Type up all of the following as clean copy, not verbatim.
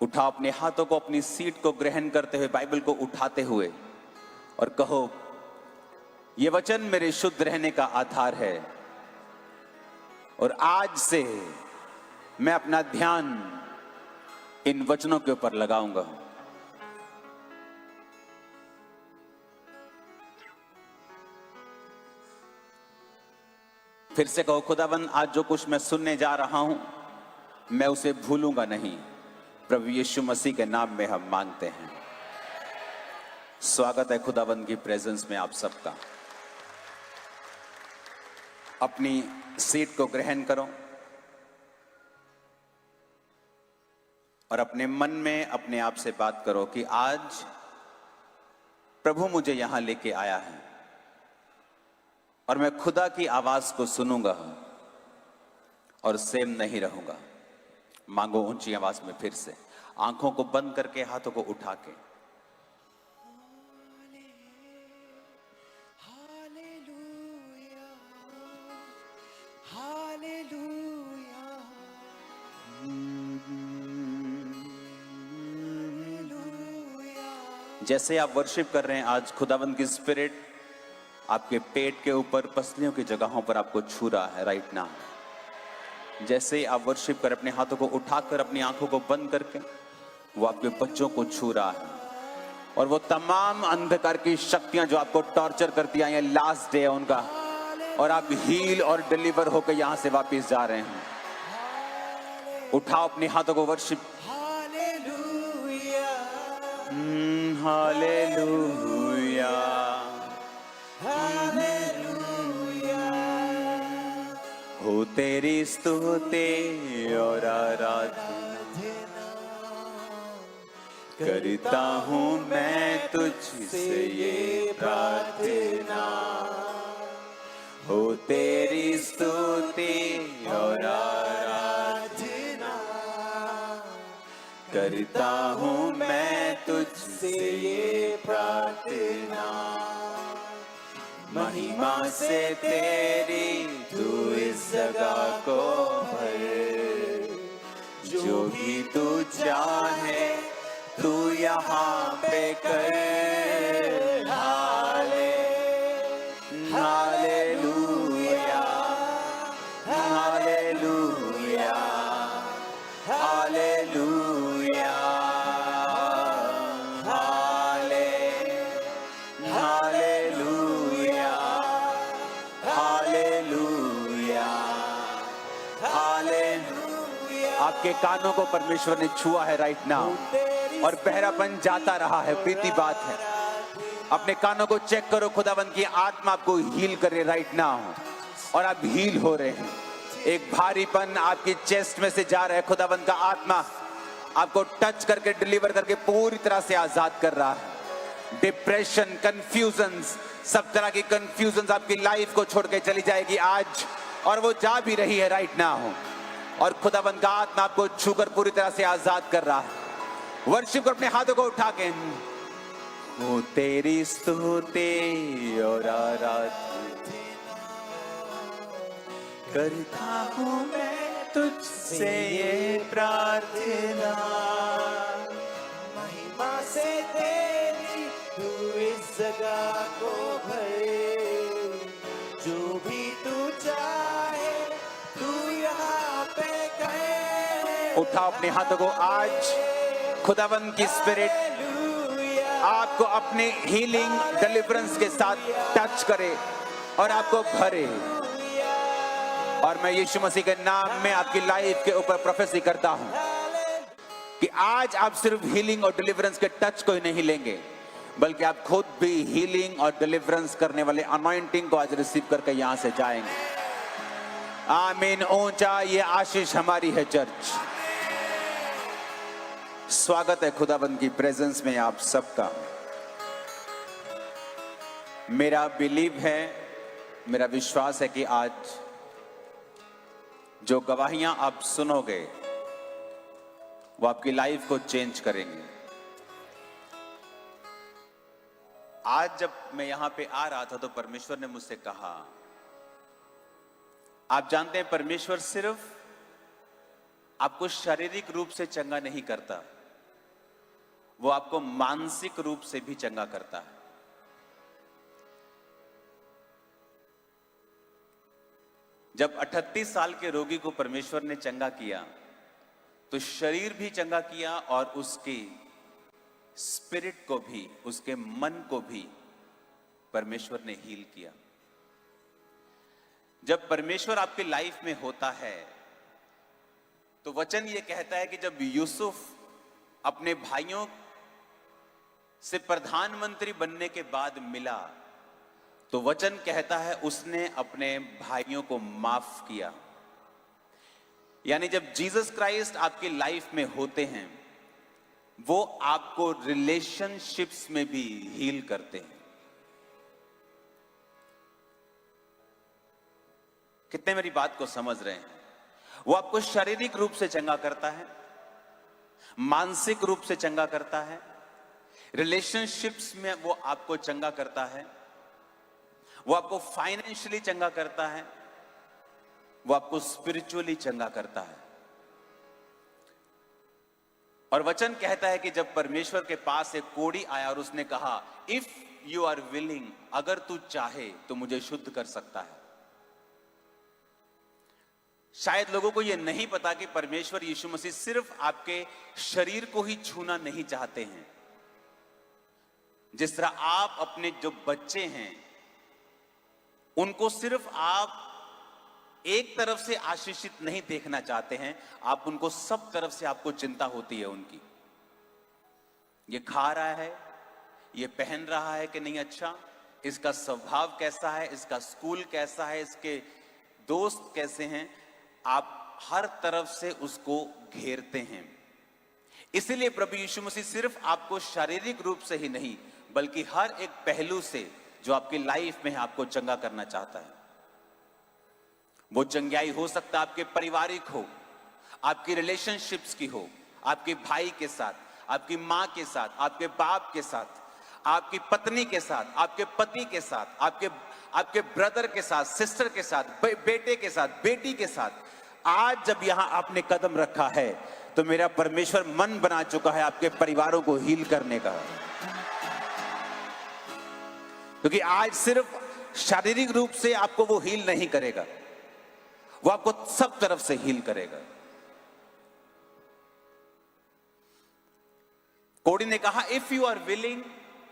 उठाओ अपने हाथों को, अपनी सीट को ग्रहण करते हुए, बाइबल को उठाते हुए, और कहो, ये वचन मेरे शुद्ध रहने का आधार है और आज से मैं अपना ध्यान इन वचनों के ऊपर लगाऊंगा। फिर से कहो, खुदावन आज जो कुछ मैं सुनने जा रहा हूं मैं उसे भूलूंगा नहीं। प्रभु यीशु मसीह के नाम में हम मांगते हैं। स्वागत है खुदावन की प्रेजेंस में आप सबका। अपनी सीट को ग्रहण करो और अपने मन में अपने आप से बात करो कि आज प्रभु मुझे यहां लेके आया है और मैं खुदा की आवाज को सुनूंगा और सेम नहीं रहूंगा। मांगो ऊंची आवाज में फिर से, आंखों को बंद करके, हाथों को उठा के। जैसे आप वर्शिप कर रहे हैं, आज खुदावंद की स्पिरिट आपके पेट के ऊपर, पसलियों की जगहों पर आपको छू रहा है राइट नाउ। जैसे आप वर्शिप कर, अपने हाथों को उठाकर, अपनी आंखों को बंद करके, वो आपके बच्चों को छू रहा है और वो तमाम अंधकार की शक्तियां जो आपको टॉर्चर करती आई हैं, लास्ट डे है उनका, और आप हील और डिलीवर होकर यहां से वापस जा रहे हैं। उठाओ अपने हाथों को, वर्शिप। हालेलुया, हो तेरी स्तुति और आराधना करता हूं मैं तुझसे ये प्रार्थना। हो तेरी स्तुति और आराधना करता हूं मैं तुझसे ये प्रार्थना। महिमा से तेरी तू इस जगह को भर, जो भी तू चाहे तू यहाँ पे कर। Hallelujah, hallelujah, hallelujah, hallelujah, hallelujah, hallelujah. आपके कानों को परमेश्वर ने छुआ है राइट नाउ और बहरापन जाता रहा है, बीती बात है। अपने कानों को चेक करो, खुदावंद की आत्मा आपको हील करे राइट नाउ और आप हील हो रहे हैं। एक भारीपन आपकी चेस्ट में से जा रहा है, खुदावंद का आत्मा आपको टच करके, डिलीवर करके पूरी तरह से आजाद कर रहा है। डिप्रेशन, कंफ्यूजन्स, सब तरह की कंफ्यूजन्स आपकी लाइफ को छोड़ के चली जाएगी आज, और वो जा भी रही है राइट नाउ। और खुदावंद का आत्मा आपको छूकर पूरी तरह से आजाद कर रहा है। वर्शिप को अपने हाथों को उठा के, वो तेरी स्तुति और आराधना करता हूं मैं तुझसे ये प्रार्थना। महिमा से तेरी तू इस जगह को भर, जो भी तू चाहे तू यहाँ पे कर। उठाओ अपने हाथों को। आज खुदावंद की स्पिरिट आपको अपने हीलिंग, डिलीवरेंस के साथ टच करे और आपको भरे। और मैं यीशु मसीह के नाम में आपकी लाइफ के ऊपर प्रोफेसी करता हूं कि आज आप सिर्फ हीलिंग और डिलीवरेंस के टच को ही नहीं लेंगे, बल्कि आप खुद भी हीलिंग और डिलीवरेंस करने वाले अनॉइंटिंग को आज रिसीव करके यहां से जाएंगे। आमीन। ऊंचा ये आशीष हमारी है चर्च। स्वागत है खुदाबंद की प्रेजेंस में आप सबका। मेरा बिलीव है, मेरा विश्वास है कि आज जो गवाहियां आप सुनोगे वो आपकी लाइफ को चेंज करेंगे। आज जब मैं यहां पे आ रहा था तो परमेश्वर ने मुझसे कहा, आप जानते हैं परमेश्वर सिर्फ आपको शारीरिक रूप से चंगा नहीं करता, वो आपको मानसिक रूप से भी चंगा करता है। जब 38 साल के रोगी को परमेश्वर ने चंगा किया तो शरीर भी चंगा किया और उसके स्पिरिट को भी, उसके मन को भी परमेश्वर ने हील किया। जब परमेश्वर आपकी लाइफ में होता है तो वचन ये कहता है कि जब यूसुफ अपने भाइयों से प्रधानमंत्री बनने के बाद मिला तो वचन कहता है उसने अपने भाइयों को माफ किया। यानी जब जीसस क्राइस्ट आपकी लाइफ में होते हैं वो आपको रिलेशनशिप्स में भी हील करते हैं। कितने मेरी बात को समझ रहे हैं? वो आपको शारीरिक रूप से चंगा करता है, मानसिक रूप से चंगा करता है, रिलेशनशिप्स में वो आपको चंगा करता है, वो आपको फाइनेंशियली चंगा करता है, वो आपको स्पिरिचुअली चंगा करता है। और वचन कहता है कि जब परमेश्वर के पास एक कोढ़ी आया और उसने कहा, इफ यू आर विलिंग, अगर तू चाहे तो मुझे शुद्ध कर सकता है। शायद लोगों को यह नहीं पता कि परमेश्वर यीशु मसीह सिर्फ आपके शरीर को ही छूना नहीं चाहते हैं। जिस तरह आप अपने जो बच्चे हैं उनको सिर्फ आप एक तरफ से आशीषित नहीं देखना चाहते हैं, आप उनको सब तरफ से आपको चिंता होती है उनकी। ये खा रहा है, ये पहन रहा है कि नहीं अच्छा, इसका स्वभाव कैसा है, इसका स्कूल कैसा है, इसके दोस्त कैसे हैं, आप हर तरफ से उसको घेरते हैं। इसीलिए प्रभु यीशु मसीह सिर्फ आपको शारीरिक रूप से ही नहीं बल्कि हर एक पहलू से जो आपकी लाइफ में है आपको चंगा करना चाहता है। वो चंगाई हो सकता है आपके पारिवारिक हो, आपकी रिलेशनशिप्स की हो, आपके भाई के साथ, आपकी माँ के साथ, आपके बाप के साथ, आपकी पत्नी के साथ, आपके पति के साथ, आपके ब्रदर के साथ, सिस्टर के साथ, बेटे के साथ, बेटी के साथ। आज जब यहां आपने कदम रखा है तो मेरा परमेश्वर मन बना चुका है आपके परिवारों को हील करने का। क्योंकि आज सिर्फ शारीरिक रूप से आपको वो हील नहीं करेगा, वो आपको सब तरफ से हील करेगा। कोड़ी ने कहा, if you are willing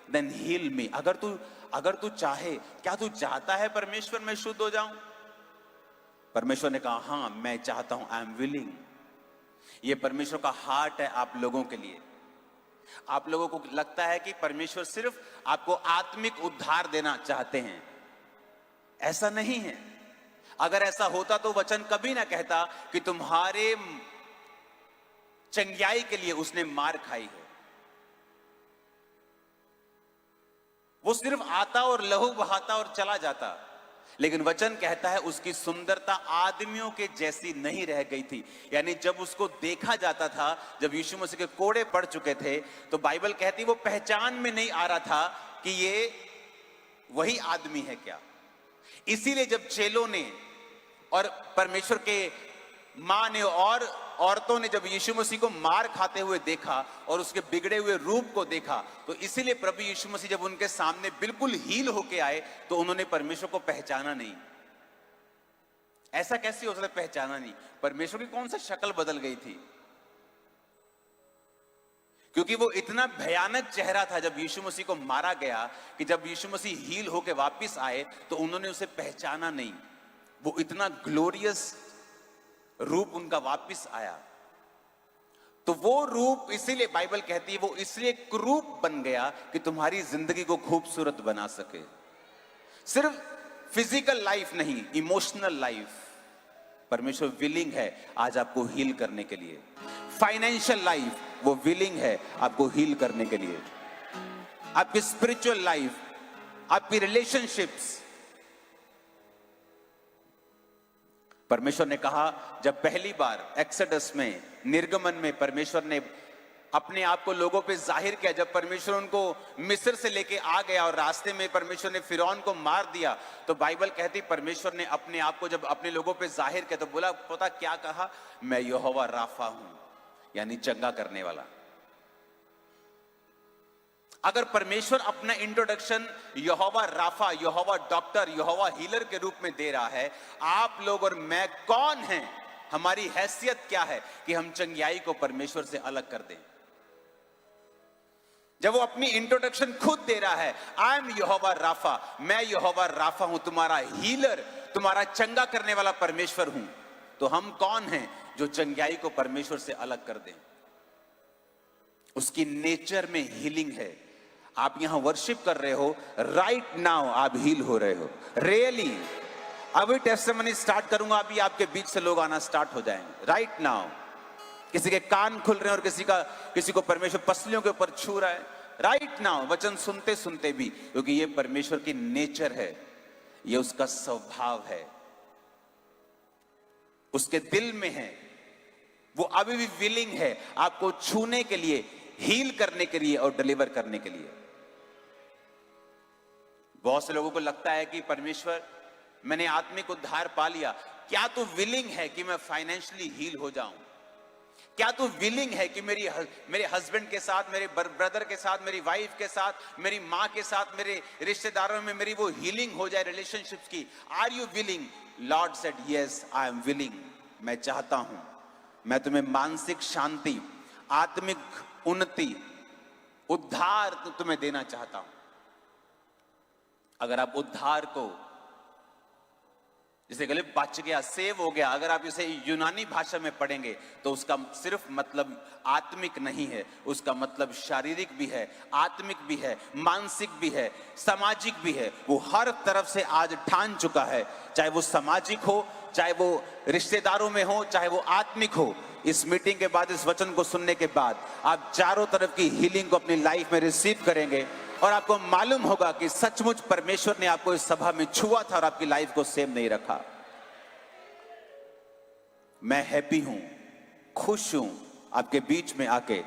then heal me. अगर तू चाहे, क्या तू चाहता है परमेश्वर मैं शुद्ध हो जाऊं? परमेश्वर ने कहा, हां मैं चाहता हूं, आई एम विलिंग। ये परमेश्वर का हार्ट है आप लोगों के लिए। आप लोगों को लगता है कि परमेश्वर सिर्फ आपको आत्मिक उद्धार देना चाहते हैं, ऐसा नहीं है। अगर ऐसा होता तो वचन कभी ना कहता कि तुम्हारे चंगाई के लिए उसने मार खाई है। वो सिर्फ आता और लहू बहाता और चला जाता, लेकिन वचन कहता है उसकी सुंदरता आदमियों के जैसी नहीं रह गई थी। यानी जब उसको देखा जाता था, जब यीशु मसीह के कोड़े पड़ चुके थे, तो बाइबल कहती वो पहचान में नहीं आ रहा था कि ये वही आदमी है क्या। इसीलिए जब चेलों ने और परमेश्वर के मां ने और औरतों ने जब यीशु मसीह को मार खाते हुए देखा और उसके बिगड़े हुए रूप को देखा, तो इसीलिए प्रभु यीशु मसीह जब उनके सामने बिल्कुल हील होके आए तो उन्होंने परमेश्वर को पहचाना नहीं। ऐसा कैसे हो सकता, पहचाना नहीं? परमेश्वर की कौन सा शक्ल बदल गई थी? क्योंकि वो इतना भयानक चेहरा था जब यीशु मसीह को मारा गया कि जब यीशु मसीह हील होके वापिस आए तो उन्होंने उसे पहचाना नहीं। वो इतना ग्लोरियस रूप उनका वापिस आया। तो वो रूप, इसीलिए बाइबल कहती है वो इसलिए क्रूप बन गया कि तुम्हारी जिंदगी को खूबसूरत बना सके। सिर्फ फिजिकल लाइफ नहीं, इमोशनल लाइफ। परमेश्वर विलिंग है आज आपको हील करने के लिए। फाइनेंशियल लाइफ वो विलिंग है आपको हील करने के लिए। आपकी स्पिरिचुअल लाइफ, आपकी रिलेशनशिप्स। परमेश्वर ने कहा, जब पहली बार एक्सोडस में, निर्गमन में परमेश्वर ने अपने आप को लोगों पे जाहिर किया, जब परमेश्वर उनको मिस्र से लेके आ गया और रास्ते में परमेश्वर ने फिरौन को मार दिया, तो बाइबल कहती परमेश्वर ने अपने आप को जब अपने लोगों पे जाहिर किया तो बोला, पता क्या कहा? मैं यहोवा राफा हूं, यानी चंगा करने वाला। अगर परमेश्वर अपना इंट्रोडक्शन यहोवा राफा, यहोवा डॉक्टर, यहोवा हीलर के रूप में दे रहा है, आप लोग और मैं कौन हैं, हमारी हैसियत क्या है कि हम चंगियाई को परमेश्वर से अलग कर दें? जब वो अपनी इंट्रोडक्शन खुद दे रहा है, आई एम यहोवा राफा, मैं यहोवा राफा हूं, तुम्हारा हीलर, तुम्हारा चंगा करने वाला परमेश्वर हूं, तो हम कौन हैं जो चंगियाई को परमेश्वर से अलग कर दें? उसकी नेचर में हीलिंग है। आप यहां वर्शिप कर रहे हो, राइट नाउ आप हील हो रहे हो, रियली। अभी टेस्टिमनी स्टार्ट करूंगा, अभी आपके बीच से लोग आना स्टार्ट हो जाएंगे, राइट नाउ। किसी के कान खुल रहे हैं और किसी को परमेश्वर पसलियों के ऊपर छू रहा है, राइट नाउ, वचन सुनते सुनते भी, क्योंकि ये परमेश्वर की नेचर है, ये उसका स्वभाव है, उसके दिल में है। वो अभी भी विलिंग है आपको छूने के लिए, हील करने के लिए और डिलीवर करने के लिए। बहुत से लोगों को लगता है कि परमेश्वर, मैंने आत्मिक उद्धार पा लिया, क्या तू विलिंग है कि मैं फाइनेंशियली हील हो जाऊं? क्या तू विलिंग है कि मेरे हस्बैंड के साथ, मेरे ब्रदर के साथ, मेरी वाइफ के साथ, मेरी माँ के साथ, मेरे रिश्तेदारों में मेरी वो हीलिंग हो जाए रिलेशनशिप्स की? Are you willing? Lord said yes, I am willing. मैं चाहता हूं, मैं तुम्हें मानसिक शांति, आत्मिक उन्नति, उद्धार तुम्हें देना चाहता हूं। अगर आप उद्धार को, जिसे गले बच गया, सेव हो गया, अगर आप इसे यूनानी भाषा में पढ़ेंगे तो उसका सिर्फ मतलब आत्मिक नहीं है, उसका मतलब शारीरिक भी है, आत्मिक भी है, मानसिक भी है, सामाजिक भी है। वो हर तरफ से आज ठान चुका है, चाहे वो सामाजिक हो, चाहे वो रिश्तेदारों में हो, चाहे वो आत्मिक हो। इस मीटिंग के बाद, इस वचन को सुनने के बाद आप चारों तरफ की हीलिंग को अपनी लाइफ में रिसीव करेंगे और आपको मालूम होगा कि सचमुच परमेश्वर ने आपको इस सभा में छुआ था और आपकी लाइफ को सेम नहीं रखा। मैं हैप्पी हूं, खुश हूं आपके बीच में आके,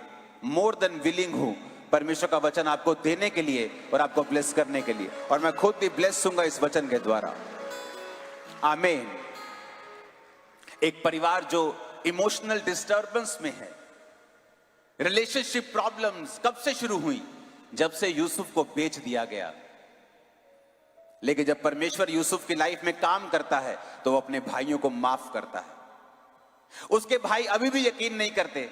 मोर देन विलिंग हूं परमेश्वर का वचन आपको देने के लिए और आपको ब्लेस करने के लिए, और मैं खुद भी ब्लेस होऊंगा इस वचन के द्वारा। आमीन। एक परिवार जो इमोशनल डिस्टर्बेंस में है, रिलेशनशिप प्रॉब्लम्स कब से शुरू हुई? जब से यूसुफ को बेच दिया गया। लेकिन जब परमेश्वर यूसुफ की लाइफ में काम करता है तो वो अपने भाइयों को माफ करता है। उसके भाई अभी भी यकीन नहीं करते,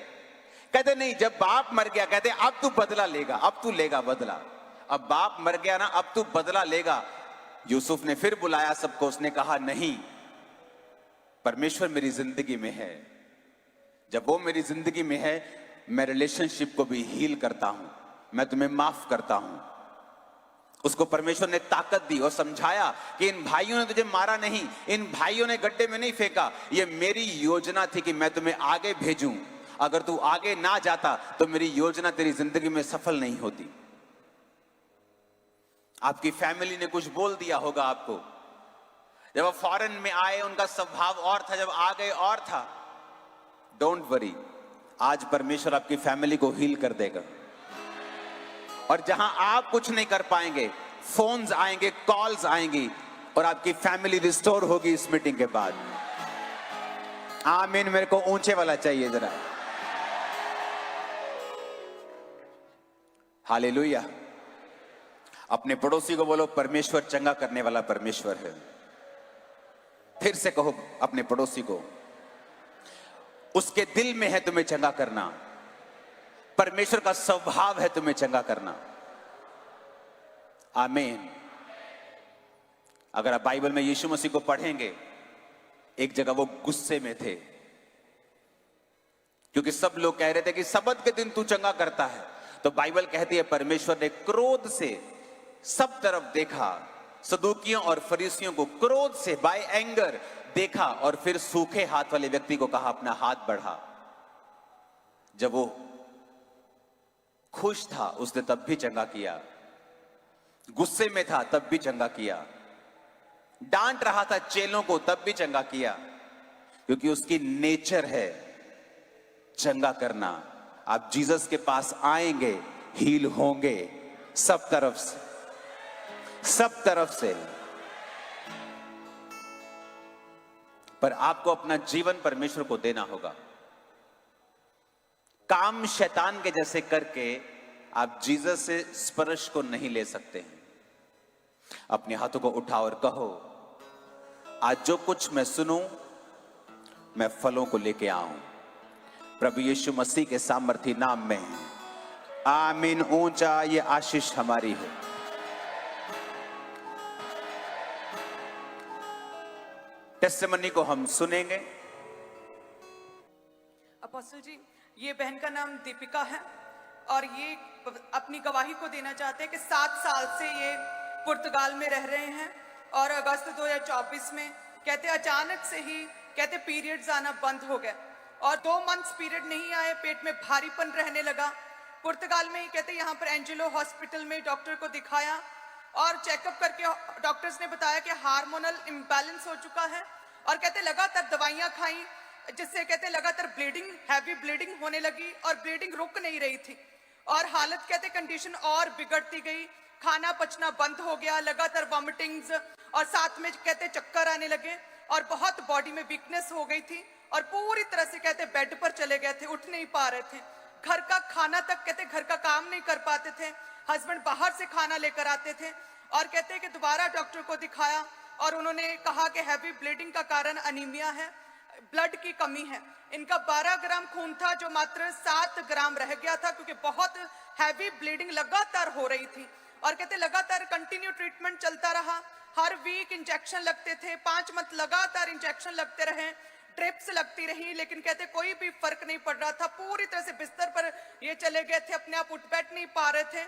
कहते नहीं, जब बाप मर गया, कहते अब तू बदला लेगा, अब तू लेगा बदला, अब बाप मर गया ना, अब तू बदला लेगा। यूसुफ ने फिर बुलाया सबको, उसने कहा नहीं, परमेश्वर मेरी जिंदगी में है, जब वो मेरी जिंदगी में है, मैं रिलेशनशिप को भी हील करता हूं, मैं तुम्हें माफ करता हूं। उसको परमेश्वर ने ताकत दी और समझाया कि इन भाइयों ने तुझे मारा नहीं, इन भाइयों ने गड्ढे में नहीं फेंका, ये मेरी योजना थी कि मैं तुम्हें आगे भेजूं। अगर तू आगे ना जाता तो मेरी योजना तेरी जिंदगी में सफल नहीं होती। आपकी फैमिली ने कुछ बोल दिया होगा आपको, जब वो फॉरेन में आए उनका स्वभाव और था, जब आ गए और था। डोंट वरी, आज परमेश्वर आपकी फैमिली को हील कर देगा। और जहां आप कुछ नहीं कर पाएंगे, फोन्स आएंगे, कॉल्स आएंगी और आपकी फैमिली रिस्टोर होगी इस मीटिंग के बाद। आमीन। मेरे को ऊंचे वाला चाहिए जरा। हालेलुया। अपने पड़ोसी को बोलो, परमेश्वर चंगा करने वाला परमेश्वर है। फिर से कहो अपने पड़ोसी को, उसके दिल में है तुम्हें चंगा करना, परमेश्वर का स्वभाव है तुम्हें चंगा करना। आमीन। अगर आप बाइबल में यीशु मसीह को पढ़ेंगे, एक जगह वो गुस्से में थे क्योंकि सब लोग कह रहे थे कि सब्त के दिन तू चंगा करता है। तो बाइबल कहती है परमेश्वर ने क्रोध से सब तरफ देखा, सदूकियों और फरीसियों को क्रोध से, बाय एंगर देखा, और फिर सूखे हाथ वाले व्यक्ति को कहा अपना हाथ बढ़ा। जब वो खुश था उसने तब भी चंगा किया, गुस्से में था तब भी चंगा किया, डांट रहा था चेलों को तब भी चंगा किया, क्योंकि उसकी नेचर है चंगा करना। आप जीसस के पास आएंगे, हील होंगे सब तरफ से, सब तरफ से। पर आपको अपना जीवन परमेश्वर को देना होगा। काम शैतान के जैसे करके आप जीसस से स्पर्श को नहीं ले सकते हैं। अपने हाथों को उठाओ और कहो, आज जो कुछ मैं सुनूं, मैं फलों को लेके आऊं। प्रभु यीशु मसीह के सामर्थी नाम में आमीन। ऊंचा ये आशीष हमारी है। टेस्टिमनी को हम सुनेंगे। अपोस्टल जी, ये बहन का नाम दीपिका है और ये अपनी गवाही को देना चाहते हैं कि 7 साल से ये पुर्तगाल में रह रहे हैं और अगस्त 2024 में कहते अचानक से ही कहते पीरियड्स आना बंद हो गए और 2 मंथ्स पीरियड नहीं आए, पेट में भारीपन रहने लगा। पुर्तगाल में ही कहते यहाँ पर एंजेलो हॉस्पिटल में डॉक्टर को दिखाया और चेकअप करके डॉक्टर्स ने बताया कि हार्मोनल इम्बैलेंस हो चुका है और कहते लगातार दवाइयाँ खाई, जिससे कहते लगातार ब्लीडिंग, हैवी ब्लीडिंग होने लगी और ब्लीडिंग रुक नहीं रही थी और हालत कहते कंडीशन और बिगड़ती गई। खाना पचना बंद हो गया, लगातार वॉमिटिंग्स और साथ में कहते चक्कर आने लगे और बहुत बॉडी में वीकनेस हो गई थी और पूरी तरह से कहते बेड पर चले गए थे, उठ नहीं पा रहे थे। घर का खाना तक कहते घर का काम नहीं कर पाते थे। हस्बैंड बाहर से खाना लेकर आते थे और कहते कि दोबारा डॉक्टर को दिखाया और उन्होंने कहा कि हैवी ब्लीडिंग का कारण अनीमिया है, ब्लड की कमी है। इनका 12 ग्राम खून था जो मात्र 7 ग्राम रह गया था क्योंकि बहुत हैवी ब्लीडिंग लगातार हो रही थी और कहते लगातार कंटिन्यू ट्रीटमेंट चलता रहा। हर वीक इंजेक्शन लगते थे, 5 मंथ लगातार इंजेक्शन लगते रहे, ड्रिप्स लगती रही, लेकिन कहते कोई भी फर्क नहीं पड़ रहा था। पूरी तरह से बिस्तर पर ये चले गए थे, अपने आप उठ बैठ नहीं पा रहे थे।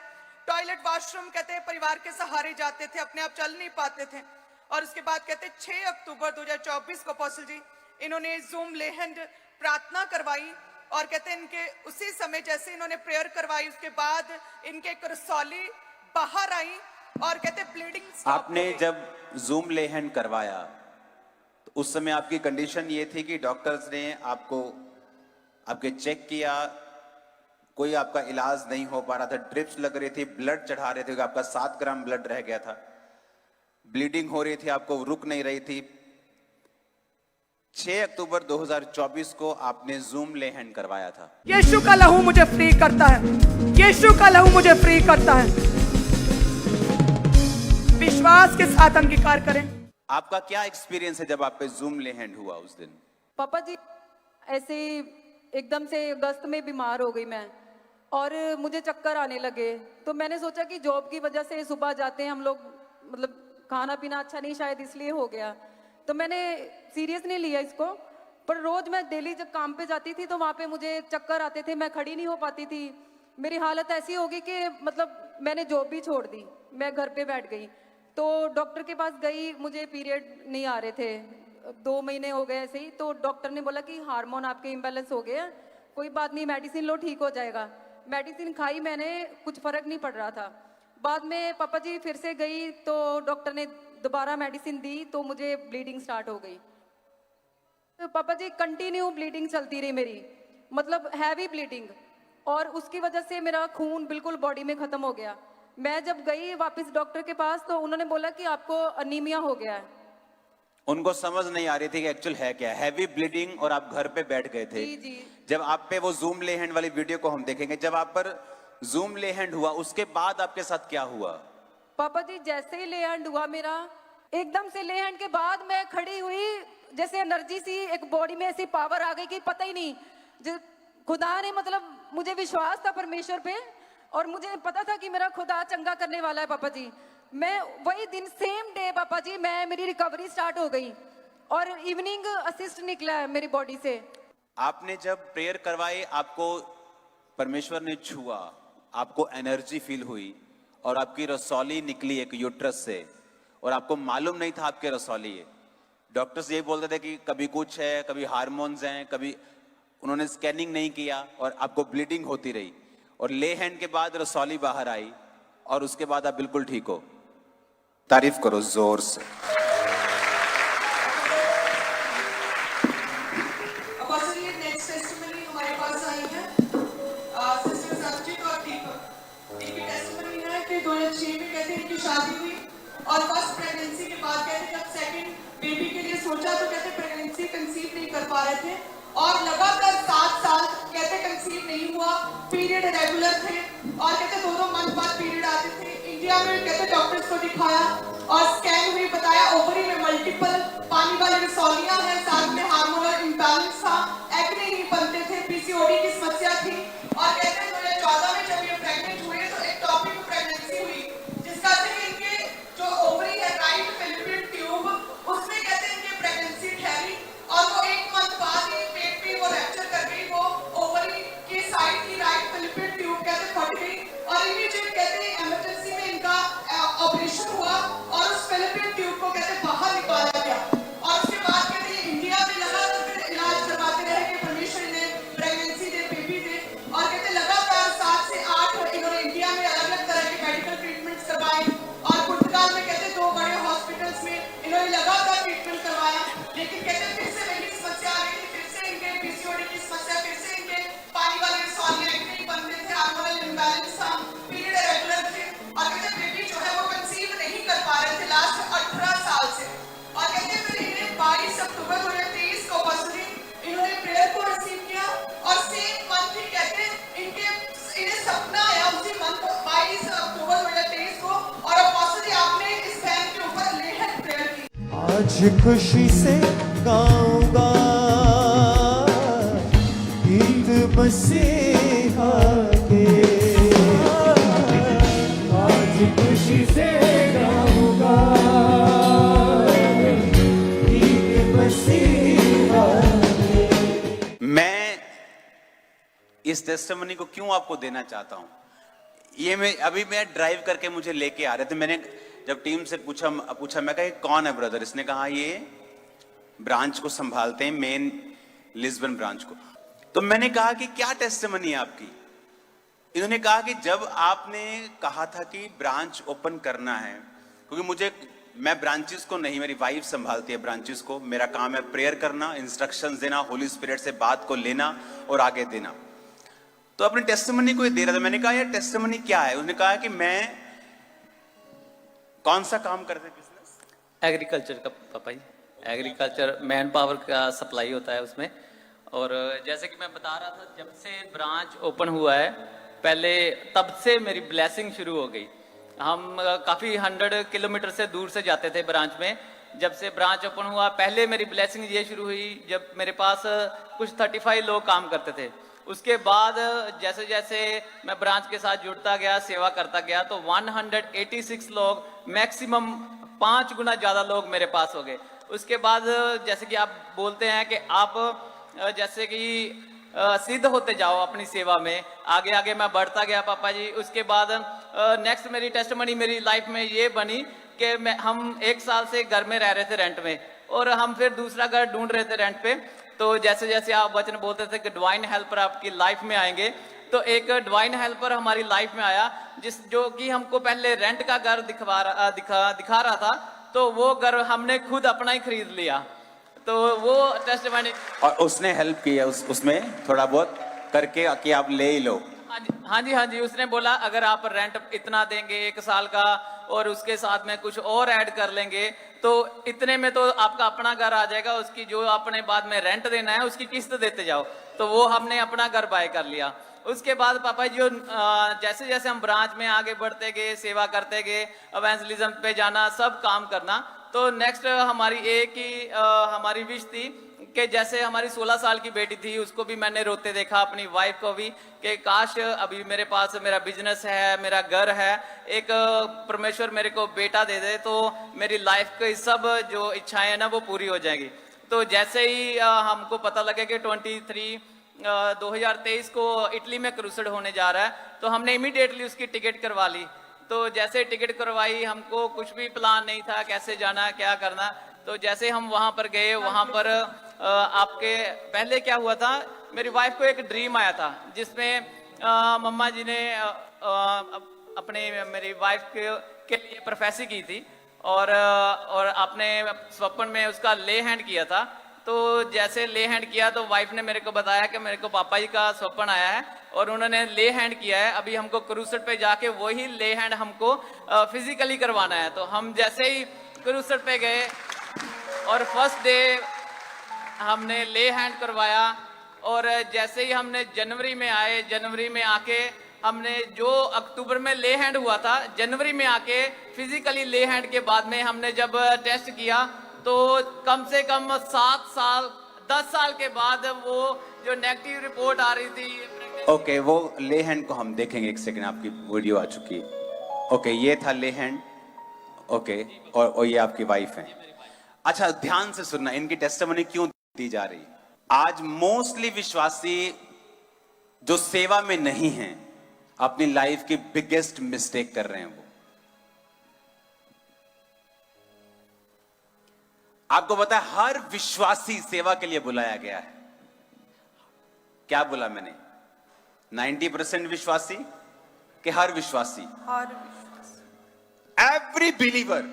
टॉयलेट वॉशरूम कहते परिवार के सहारे जाते थे, अपने आप चल नहीं पाते थे। और उसके बाद कहते 6 अक्टूबर 2024 को अपोस्टल जी इन्होंने जूम लेहंड प्रार्थना करवाई और कहते इनके उसी समय जैसे इन्होंने प्रेयर करवाई उसके बाद इनके एक रसौली बाहर आई और कहते ब्लीडिंग। आपने जब जूम लेहंड करवाया तो उस समय आपकी कंडीशन ये थी कि डॉक्टर्स ने आपके चेक किया, कोई आपका इलाज नहीं हो पा रहा था, ड्रिप्स लग रही थी, ब्लड चढ़ा रहे थे, आपका 7 ग्राम ब्लड रह गया था, ब्लीडिंग हो रही थी, आपको रुक नहीं रही थी। 6 अक्टूबर 2024 को आपने जूम लेहंड करवाया था। यीशु का लहू मुझे फ्री करता है, यीशु का लहू मुझे फ्री करता है। विश्वास के साथ अंगीकार करें। आपका क्या एक्सपीरियंस है जब आप पे जूम लेहंड हुआ उस दिन? पापा जी, ऐसे एकदम से अगस्त में बीमार हो गई मैं और मुझे चक्कर आने लगे। तो मैंने सोचा कि जॉब की वजह से सुबह जाते हैं हम लोग, मतलब खाना पीना अच्छा नहीं शायद इसलिए हो गया। तो मैंने सीरियस नहीं लिया इसको, पर रोज मैं डेली जब काम पे जाती थी तो वहाँ पे मुझे चक्कर आते थे, मैं खड़ी नहीं हो पाती थी। मेरी हालत ऐसी हो गई कि मतलब मैंने जॉब भी छोड़ दी, मैं घर पे बैठ गई। तो डॉक्टर के पास गई, मुझे पीरियड नहीं आ रहे थे, 2 महीने हो गए ऐसे ही। तो डॉक्टर ने बोला कि हार्मोन आपके इम्बैलेंस हो गए हैं, कोई बात नहीं, मेडिसिन लो ठीक हो जाएगा। मेडिसिन खाई मैंने, कुछ फर्क नहीं पड़ रहा था। बाद में पापा जी फिर से गई तो डॉक्टर ने दोबारा मेडिसिन दी तो मुझे ब्लीडिंग स्टार्ट हो गई। तो पापा जी कंटिन्यू ब्लीडिंग चलती रही मेरी, मतलब हैवी ब्लीडिंग, और उसकी वजह से मेरा खून बिल्कुल बॉडी में खत्म हो गया। मैं जब गई वापस डॉक्टर के पास तो उन्होंने बोला कि आपको अनीमिया हो गया है। उनको समझ नहीं आ रही थी कि एक्चुअल है क्या, हैवी ब्लीडिंग, और आप घर पे बैठ गए थे। जी जी। जब आप पे वो जूम लेहंड वाली वीडियो को हम देखेंगे, जब आप पर जूम लेहंड हुआ उसके बाद आपके साथ क्या हुआ? पापा जी जैसे ही ले हैंड हुआ मेरा, एकदम से ले हैंड के बाद मैं खड़ी हुई, जैसे एनर्जी सी एक बॉडी में ऐसी पावर आ गई कि पता ही नहीं। खुदा ने मतलब मुझे विश्वास था परमेश्वर पे और मुझे पता था कि मेरा खुदा चंगा करने वाला है पापा जी। मैं वही दिन सेम डे पापा जी मेरी रिकवरी स्टार्ट हो गई और इवनिंग असिस्ट निकला है मेरी बॉडी से। आपने जब प्रेयर करवाई, आपको परमेश्वर ने छुआ, आपको एनर्जी फील हुई और आपकी रसौली निकली एक यूट्रस से, और आपको मालूम नहीं था आपके रसौली है। डॉक्टर्स ये बोलते थे कि कभी कुछ है, कभी हार्मोन्स हैं, कभी उन्होंने स्कैनिंग नहीं किया और आपको ब्लीडिंग होती रही, और ले हैंड के बाद रसौली बाहर आई और उसके बाद आप बिल्कुल ठीक हो। तारीफ करो जोर से। नेक्स्ट टेस्टिमनी हमारे पास आई है सिस्टर सब्जित और दीपक। इनकी टेस्टिमनी है कि 2006 में कहते हैं इनकी शादी हुई और फर्स्ट प्रेगनेंसी के बाद कहते जब सेकंड बेबी के लिए सोचा तो कहते प्रेगनेंसी कंसीव नहीं कर पा रहे थे और लगातार 7 साल कहते कंसीव नहीं हुआ, पीरियड रेगुलर थे और कहते इंडिया में कहते डॉक्टर्स को दिखाया और स्कैन हुई, बताया ओवरी में मल्टीपल पानी वाली रसौलियां हैं, साथ में हार्मोनल इम्बैलेंस था, एक्ने नहीं बनते थे, पीसीओडी की समस्या थी। और कहते हैं 2014 में जब ये प्रेग्नेंट हुए तो एक टॉपिक प्रेगनेंसी हुई जिसका से इनके जो ओवरी है राइट फैलोपियन ट्यूब उसमें कहते हैं इनकी प्रेगनेंसी ठहरी और वो 1 मंथ बाद ही पेट पे वो रैप्चर कर गई, वो ओवरी की साइड की राइट फैलोपियन ट्यूब कहते फट गई और इमीडिएट कहते हैं इमरजेंसी में इनका ऑपरेशन हुआ और उस फैलोपियन ट्यूब को कहते बाहर निकाला गया। और उसके बाद कहते हैं इंडिया में लगातार फिर इलाज करवाते रहे कि परमेश्वर ने प्रेगनेंसी दे, बेबी दे। और कहते लगातार 7 से 8 इन्होंने इंडिया में अलग अलग तरह के मेडिकल ट्रीटमेंट्स करवाए और पुर्तगाल में कहते 2 बड़े हॉस्पिटल्स में इन्होंने लगातार ट्रीटमेंट करवाया। लेकिन कहते फिर से वही समस्या आ गई थी, फिर से इनके पीसीओडी की समस्या, फिर से इनके पानी वाले रसौलियां नहीं बनते थे, हार्मोनल इम्बैलेंस था, पीरियड इरेगुलर थे और कहते बेबी जो है वो कंसीव नहीं कर पा रहे थे लास्ट 18 साल से। और कहते फिर इन्हें 22 अक्टूबर 2023 को पॉजिटिव इन्होंने प्रेयर को रिसीव किया और सेम मंथ ही कहते इन्हें सपना आया उसी मंथ 22 अक्टूबर 2023 को और पॉजिटिव आपने इस बहन के ऊपर लेहन प्रेयर की। आज खुशी से गाऊंगा गीत मसीहा के, आज खुशी से गाऊंगा गीत मसीहा के। मैं इस टेस्टिमनी को क्यों आपको देना चाहता हूं, ये मैं ड्राइव करके मुझे लेके आ रहे थे। मैंने जब टीम से पूछा मैं कहा कौन है ब्रदर, इसने कहा ये ब्रांच को संभालते हैं, मेन लिस्बन ब्रांच को। तो मैंने कहा कि क्या टेस्टिमनी है आपकी। इन्होंने कहा कि जब आपने कहा था कि ब्रांच ओपन करना है, क्योंकि मैं ब्रांचेस को नहीं, मेरी वाइफ संभालती है ब्रांचेस को, मेरा काम है प्रेयर करना, इंस्ट्रक्शंस देना, होली स्पिरिट से बात को लेना और आगे देना। तो अपनी टेस्टिमनी को ये दे रहा था। मैंने कहा यार टेस्टिमनी क्या है। उन्होंने कहा कि मैं कौन सा काम करते बिजनेस, एग्रीकल्चर का पापा जी, एग्रीकल्चर मैन पावर का सप्लाई होता है उसमें। और जैसे कि मैं बता रहा था, जब से ब्रांच ओपन हुआ है पहले तब से मेरी ब्लेसिंग शुरू हो गई। हम काफ़ी 100 किलोमीटर से दूर से जाते थे ब्रांच में। जब से ब्रांच ओपन हुआ पहले मेरी ब्लेसिंग ये शुरू हुई जब मेरे पास कुछ 35 लोग काम करते थे। उसके बाद जैसे जैसे मैं ब्रांच के साथ जुड़ता गया, सेवा करता गया, तो 186 लोग, मैक्सिमम 5 गुना ज़्यादा लोग मेरे पास हो गए। उसके बाद जैसे कि आप बोलते हैं कि आप जैसे कि सिद्ध होते जाओ अपनी सेवा में, आगे आगे मैं बढ़ता गया पापा जी। उसके बाद नेक्स्ट मेरी टेस्टिमनी मेरी लाइफ में ये बनी कि हम 1 साल से घर में रह रहे थे रेंट में, और हम फिर दूसरा घर ढूंढ रहे थे रेंट पे। तो जैसे जैसे आप वचन बोलते थे कि डिवाइन हेल्पर आपकी लाइफ में आएंगे, तो एक डिवाइन हेल्पर हमारी लाइफ में आया जो कि हमको पहले रेंट का घर दिखा रहा था। तो वो घर हमने खुद अपना ही खरीद लिया। तो वो टेस्टिमनी, और उसने हेल्प किया उसमें थोड़ा बहुत करके कि आप ले ही लो। हाँ जी, उसने बोला अगर आप रेंट इतना देंगे 1 साल का और उसके साथ में कुछ और ऐड कर लेंगे तो इतने में तो आपका अपना घर आ जाएगा, उसकी जो आपने बाद में रेंट देना है उसकी किस्त देते जाओ। तो वो हमने अपना घर बाय कर लिया। उसके बाद पापा जी जैसे जैसे हम ब्रांच में आगे बढ़ते गए, सेवा करते गए, इवेंजलिज्म पे जाना, सब काम करना, तो नेक्स्ट हमारी एक ही हमारी विश थी कि जैसे हमारी 16 साल की बेटी थी, उसको भी मैंने रोते देखा, अपनी वाइफ को भी, कि काश अभी मेरे पास मेरा बिजनेस है, मेरा घर है, एक परमेश्वर मेरे को बेटा दे दे तो मेरी लाइफ की सब जो इच्छाएं हैं ना वो पूरी हो जाएगी। तो जैसे ही हमको पता लगे कि 2023 को इटली में क्रूसेड होने जा रहा है, तो हमने इमीडिएटली उसकी टिकट करवा ली। तो जैसे टिकट करवाई, हमको कुछ भी प्लान नहीं था कैसे जाना, क्या करना। तो जैसे हम वहाँ पर गए, वहाँ पर आपके पहले क्या हुआ था, मेरी वाइफ को एक ड्रीम आया था जिसमें मम्मा जी ने अपने मेरी वाइफ के लिए प्रोफेसी की थी और आपने स्वप्न में उसका ले हैंड किया था। तो जैसे ले हैंड किया तो वाइफ ने मेरे को बताया कि मेरे को पापा जी का स्वप्न आया है और उन्होंने ले हैंड किया है। अभी हमको क्रूसेड पे जाके वही ले हैंड हमको फिजिकली करवाना है। तो हम जैसे ही क्रूसेड पे गए और फर्स्ट डे हमने ले हैंड करवाया, और जैसे ही हमने जनवरी में आए, जनवरी में आके हमने जो अक्टूबर में ले हैंड हुआ था, जनवरी में आके फिजिकली ले हैंड के बाद में हमने जब टेस्ट किया तो कम से कम 7 साल 10 साल के बाद वो जो नेगेटिव रिपोर्ट आ रही थी। ओके, वो ले हैंड को हम देखेंगे, एक सेकंड, आपकी वीडियो आ चुकी है। ओके, ये था ले हैंड। ओके, और ये आपकी वाइफ है। अच्छा, ध्यान से सुनना, इनकी टेस्टिमनी क्यों दी जा रही। आज मोस्टली विश्वासी जो सेवा में नहीं हैं, अपनी लाइफ की बिगेस्ट मिस्टेक कर रहे हैं। वो आपको पता है, हर विश्वासी सेवा के लिए बुलाया गया है। क्या बोला मैंने? 90% विश्वासी कि हर विश्वासी? Every believer.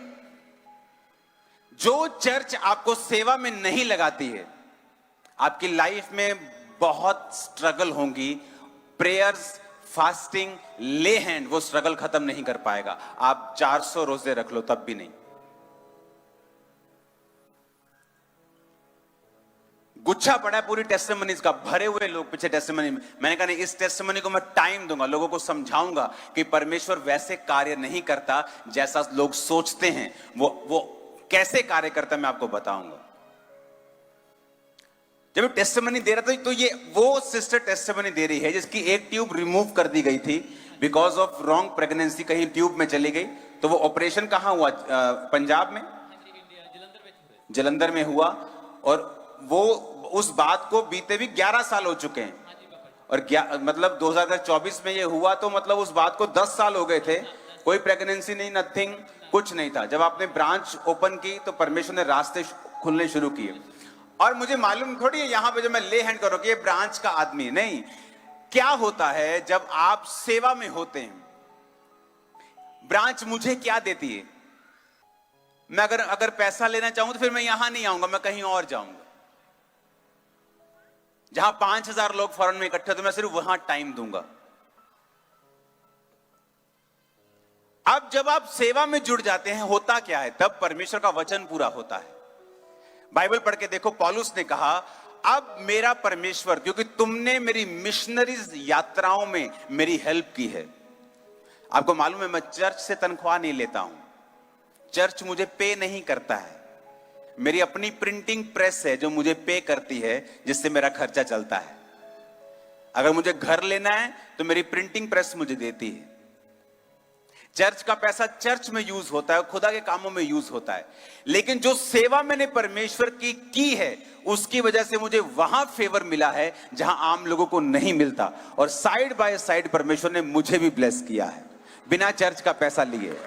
जो चर्च आपको सेवा में नहीं लगाती है, आपकी लाइफ में बहुत स्ट्रगल होंगी। प्रेयर्स, फास्टिंग, ले हैंड वो स्ट्रगल खत्म नहीं कर पाएगा। आप 400 रोजे रख लो तब भी नहीं। गुच्छा पड़ा है पूरी टेस्टिमनीज का, भरे हुए लोग पीछे टेस्टिमनी में। मैंने कहा नहीं, इस टेस्टिमनी को मैं टाइम दूंगा, लोगों को समझाऊंगा कि परमेश्वर वैसे कार्य नहीं करता जैसा लोग सोचते हैं। वो कैसे कार्य करता है मैं आपको बताऊंगा। जब टेस्टिमनी दे रहा था तो ये वो सिस्टर टेस्टिमनी दे रही है जिसकी एक ट्यूब रिमूव कर दी गई थी बिकॉज ऑफ रॉन्ग प्रेगनेंसी, कहीं ट्यूब में चली गई। तो वो ऑपरेशन कहां हुआ? पंजाब में, जलंधर में हुआ। और वो उस बात को बीते भी 11 साल हो चुके हैं। और मतलब 2024 में ये हुआ तो मतलब उस बात को 10 साल हो गए थे। कोई प्रेगनेंसी नहीं, नथिंग, कुछ नहीं था। जब आपने ब्रांच ओपन की तो परमेश्वर ने रास्ते खुलने शुरू किए। और मुझे मालूम थोड़ी है यहां पे जब मैं ले हैंड करूं कि ये ब्रांच का आदमी नहीं। क्या होता है जब आप सेवा में होते हैं, ब्रांच मुझे क्या देती है? मैं अगर पैसा लेना चाहूं तो फिर मैं यहां नहीं आऊंगा, मैं कहीं और जाऊंगा। जहां 5000 लोग फौरन में इकट्ठे तो मैं सिर्फ वहां टाइम दूंगा। अब जब आप सेवा में जुड़ जाते हैं, होता क्या है? तब परमेश्वर का वचन पूरा होता है। बाइबल पढ़ के देखो, पौलुस ने कहा, अब मेरा परमेश्वर, क्योंकि तुमने मेरी मिशनरीज यात्राओं में मेरी हेल्प की है। आपको मालूम है मैं चर्च से तनख्वाह नहीं लेता हूं, चर्च मुझे पे नहीं करता है। मेरी अपनी प्रिंटिंग प्रेस है जो मुझे पे करती है, जिससे मेरा खर्चा चलता है। अगर मुझे घर लेना है तो मेरी प्रिंटिंग प्रेस मुझे देती है। चर्च का पैसा चर्च में यूज होता है, खुदा के कामों में यूज होता है। लेकिन जो सेवा मैंने परमेश्वर की है, उसकी वजह से मुझे वहां फेवर मिला है जहां आम लोगों को नहीं मिलता। और साइड बाय साइड परमेश्वर ने मुझे भी ब्लेस किया है बिना चर्च का पैसा लिए।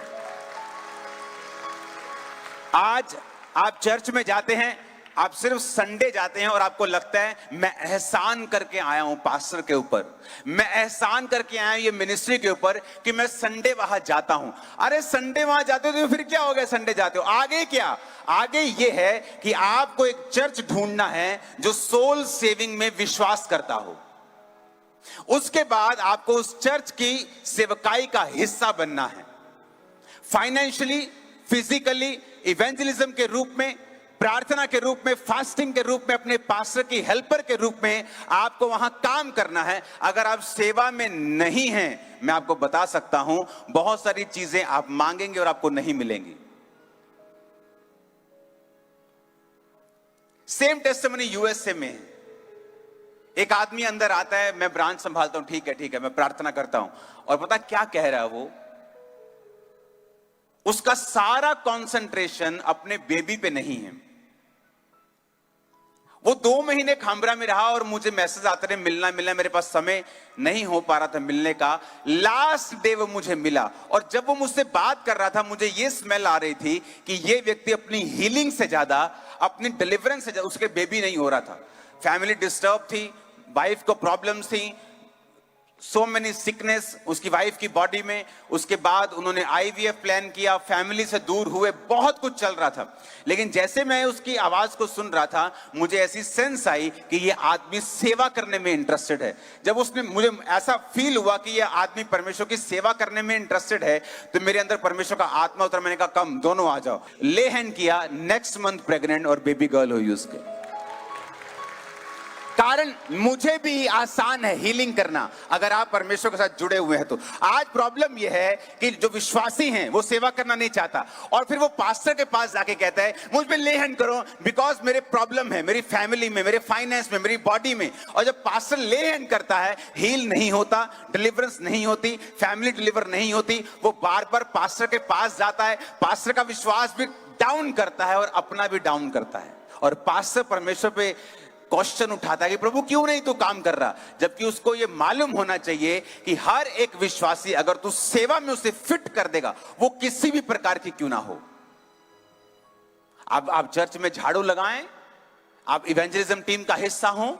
आज आप चर्च में जाते हैं, आप सिर्फ संडे जाते हैं और आपको लगता है मैं एहसान करके आया हूं पास्टर के ऊपर, मैं एहसान करके आया हूं ये मिनिस्ट्री के ऊपर कि मैं संडे वहां जाता हूं। अरे संडे वहां जाते हो तो फिर क्या हो गया? संडे जाते हो, आगे क्या? आगे ये है कि आपको एक चर्च ढूंढना है जो सोल सेविंग में विश्वास करता हो। उसके बाद आपको उस चर्च की सेवकाई का हिस्सा बनना है। फाइनेंशियली, फिजिकली, इवेंजलिज्म के रूप में, प्रार्थना के रूप में, फास्टिंग के रूप में, अपने पास्टर की हेल्पर के रूप में आपको वहां काम करना है। अगर आप सेवा में नहीं हैं, मैं आपको बता सकता हूं बहुत सारी चीजें आप मांगेंगे और आपको नहीं मिलेंगी। सेम टेस्टिमनी यूएसए में है। एक आदमी अंदर आता है, मैं ब्रांच संभालता हूं, ठीक है, मैं प्रार्थना करता हूं। और पता क्या कह रहा है वो? उसका सारा कंसंट्रेशन अपने बेबी पे नहीं है। वो 2 महीने खामरा में रहा और मुझे मैसेज आते रहे मिलना, मेरे पास समय नहीं हो पा रहा था मिलने का। लास्ट डे वो मुझे मिला और जब वो मुझसे बात कर रहा था, मुझे ये स्मेल आ रही थी कि ये व्यक्ति अपनी हीलिंग से ज्यादा, अपनी डिलीवरेंस से ज्यादा, उसके बेबी नहीं हो रहा था। फैमिली डिस्टर्ब थी, वाइफ को प्रॉब्लम्स थी, सो मेनी सिकनेस उसकी वाइफ की बॉडी में। उसके बाद उन्होंने आईवीएफ प्लान किया, फैमिली से दूर हुए, बहुत कुछ चल रहा था। लेकिन जैसे मैं उसकी आवाज को सुन रहा था, मुझे ऐसी सेंस आई कि ये आदमी सेवा करने में इंटरेस्टेड है। जब उसने, मुझे ऐसा फील हुआ कि ये आदमी परमेश्वर की सेवा करने में इंटरेस्टेड है, तो मेरे अंदर परमेश्वर का आत्मा उतरा। मैंने कहा कम, दोनों आ जाओ। ले हैंड किया, नेक्स्ट मंथ प्रेग्नेंट और बेबी गर्ल हुई उसके। कारण मुझे भी आसान है हीलिंग करना अगर आप परमेश्वर के साथ जुड़े हुए हैं तो। आज प्रॉब्लम यह है कि जो विश्वासी हैं वो सेवा करना नहीं चाहता, और फिर वो पास्टर के पास जाके कहता है मुझ पे ले हैंड करो बिकॉज मेरे प्रॉब्लम है, मेरी फैमिली में, मेरे फाइनेंस में, मेरी बॉडी में। और जब पास्टर ले हैंड करता है, हील नहीं होता, डिलीवरेंस नहीं होती, फैमिली डिलीवर नहीं होती। वो बार बार पास्टर के पास जाता है, पास्टर का विश्वास भी डाउन करता है और अपना भी डाउन करता है, और पास्टर परमेश्वर पे क्वेश्चन उठाता है कि प्रभु क्यों नहीं तू काम कर रहा। जबकि उसको ये मालूम होना चाहिए कि हर एक विश्वासी अगर तू सेवा में उसे फिट कर देगा, वो किसी भी प्रकार की क्यों ना हो। आप चर्च में झाड़ू लगाएं, आप इवेंजलिज्म टीम का हिस्सा हो,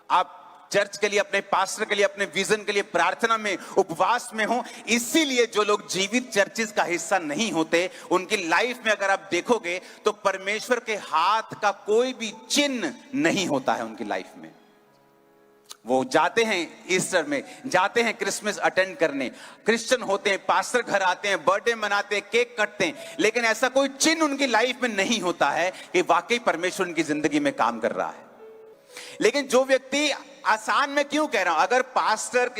आप चर्च के लिए, अपने पास्टर के लिए, अपने विजन के लिए प्रार्थना में, उपवास में हो। इसीलिए जो लोग जीवित चर्चिस का हिस्सा नहीं होते, उनकी लाइफ में अगर आप देखोगे तो परमेश्वर के हाथ का कोई भी चिन्ह नहीं होता है उनकी लाइफ में। वो जाते हैं ईस्टर में, जाते हैं क्रिसमस अटेंड करने, क्रिश्चियन होते हैं, पास्टर घर आते हैं, बर्थडे मनाते हैं, केक कटते हैं, लेकिन ऐसा कोई चिन्ह उनकी लाइफ में नहीं होता है कि वाकई परमेश्वर उनकी जिंदगी में काम कर रहा है। लेकिन जो व्यक्ति, आसान में क्यों कह रहा हूं, अगर पास्टर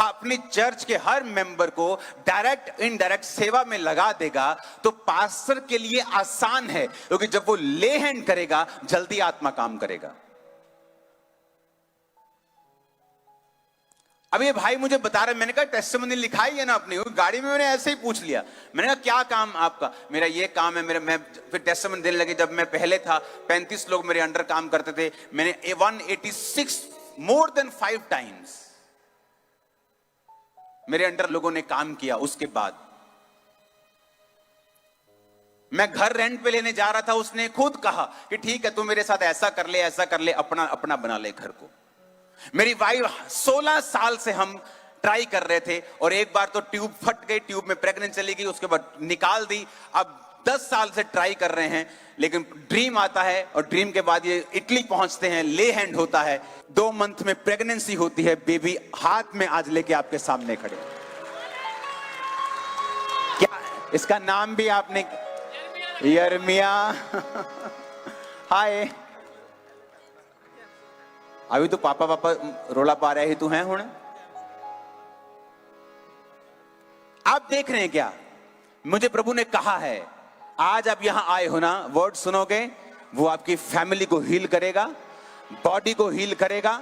अपनी चर्च के हर मेंबर को डायरेक्ट इनडायरेक्ट सेवा में लगा देगा तो पास्टर के लिए आसान है, क्योंकि जब वो ले हैंड करेगा जल्दी आत्मा काम करेगा। अब ये भाई मुझे बता रहे, मैंने कहा टेस्टिमनी लिखाई है ना अपनी, गाड़ी में मैंने ऐसे ही पूछ लिया। मैंने कहा क्या काम आपका? मेरा ये काम है, मैं फिर टेस्टिमनी देने लगे। जब मैं पहले था 35 लोग मेरे अंडर काम करते थे, मैंने 186 मोर देन 5 टाइम्स मेरे अंडर लोगों ने काम किया। उसके बाद मैं घर रेंट पे लेने जा रहा था, उसने खुद कहा कि ठीक है तू मेरे साथ ऐसा कर ले, ऐसा कर ले, अपना अपना बना ले घर को। मेरी वाइफ 16 साल से हम ट्राई कर रहे थे, और एक बार तो ट्यूब फट गई, ट्यूब में प्रेग्नेंट चली गई, उसके बाद निकाल दी। अब 10 साल से ट्राई कर रहे हैं, लेकिन ड्रीम आता है और ड्रीम के बाद ये इटली पहुंचते हैं, ले हैंड होता है, 2 मंथ में प्रेगनेंसी होती है, बेबी हाथ में आज लेके आपके सामने खड़े। क्या इसका नाम भी आपने? यर्मिया। हाय, अभी तो पापा पापा रोला पा रहे ही तू है हुण। आप देख रहे हैं क्या, मुझे प्रभु ने कहा है आज आप यहां आए हो ना, वर्ड सुनोगे, वो आपकी फैमिली को हील करेगा, बॉडी को हील करेगा,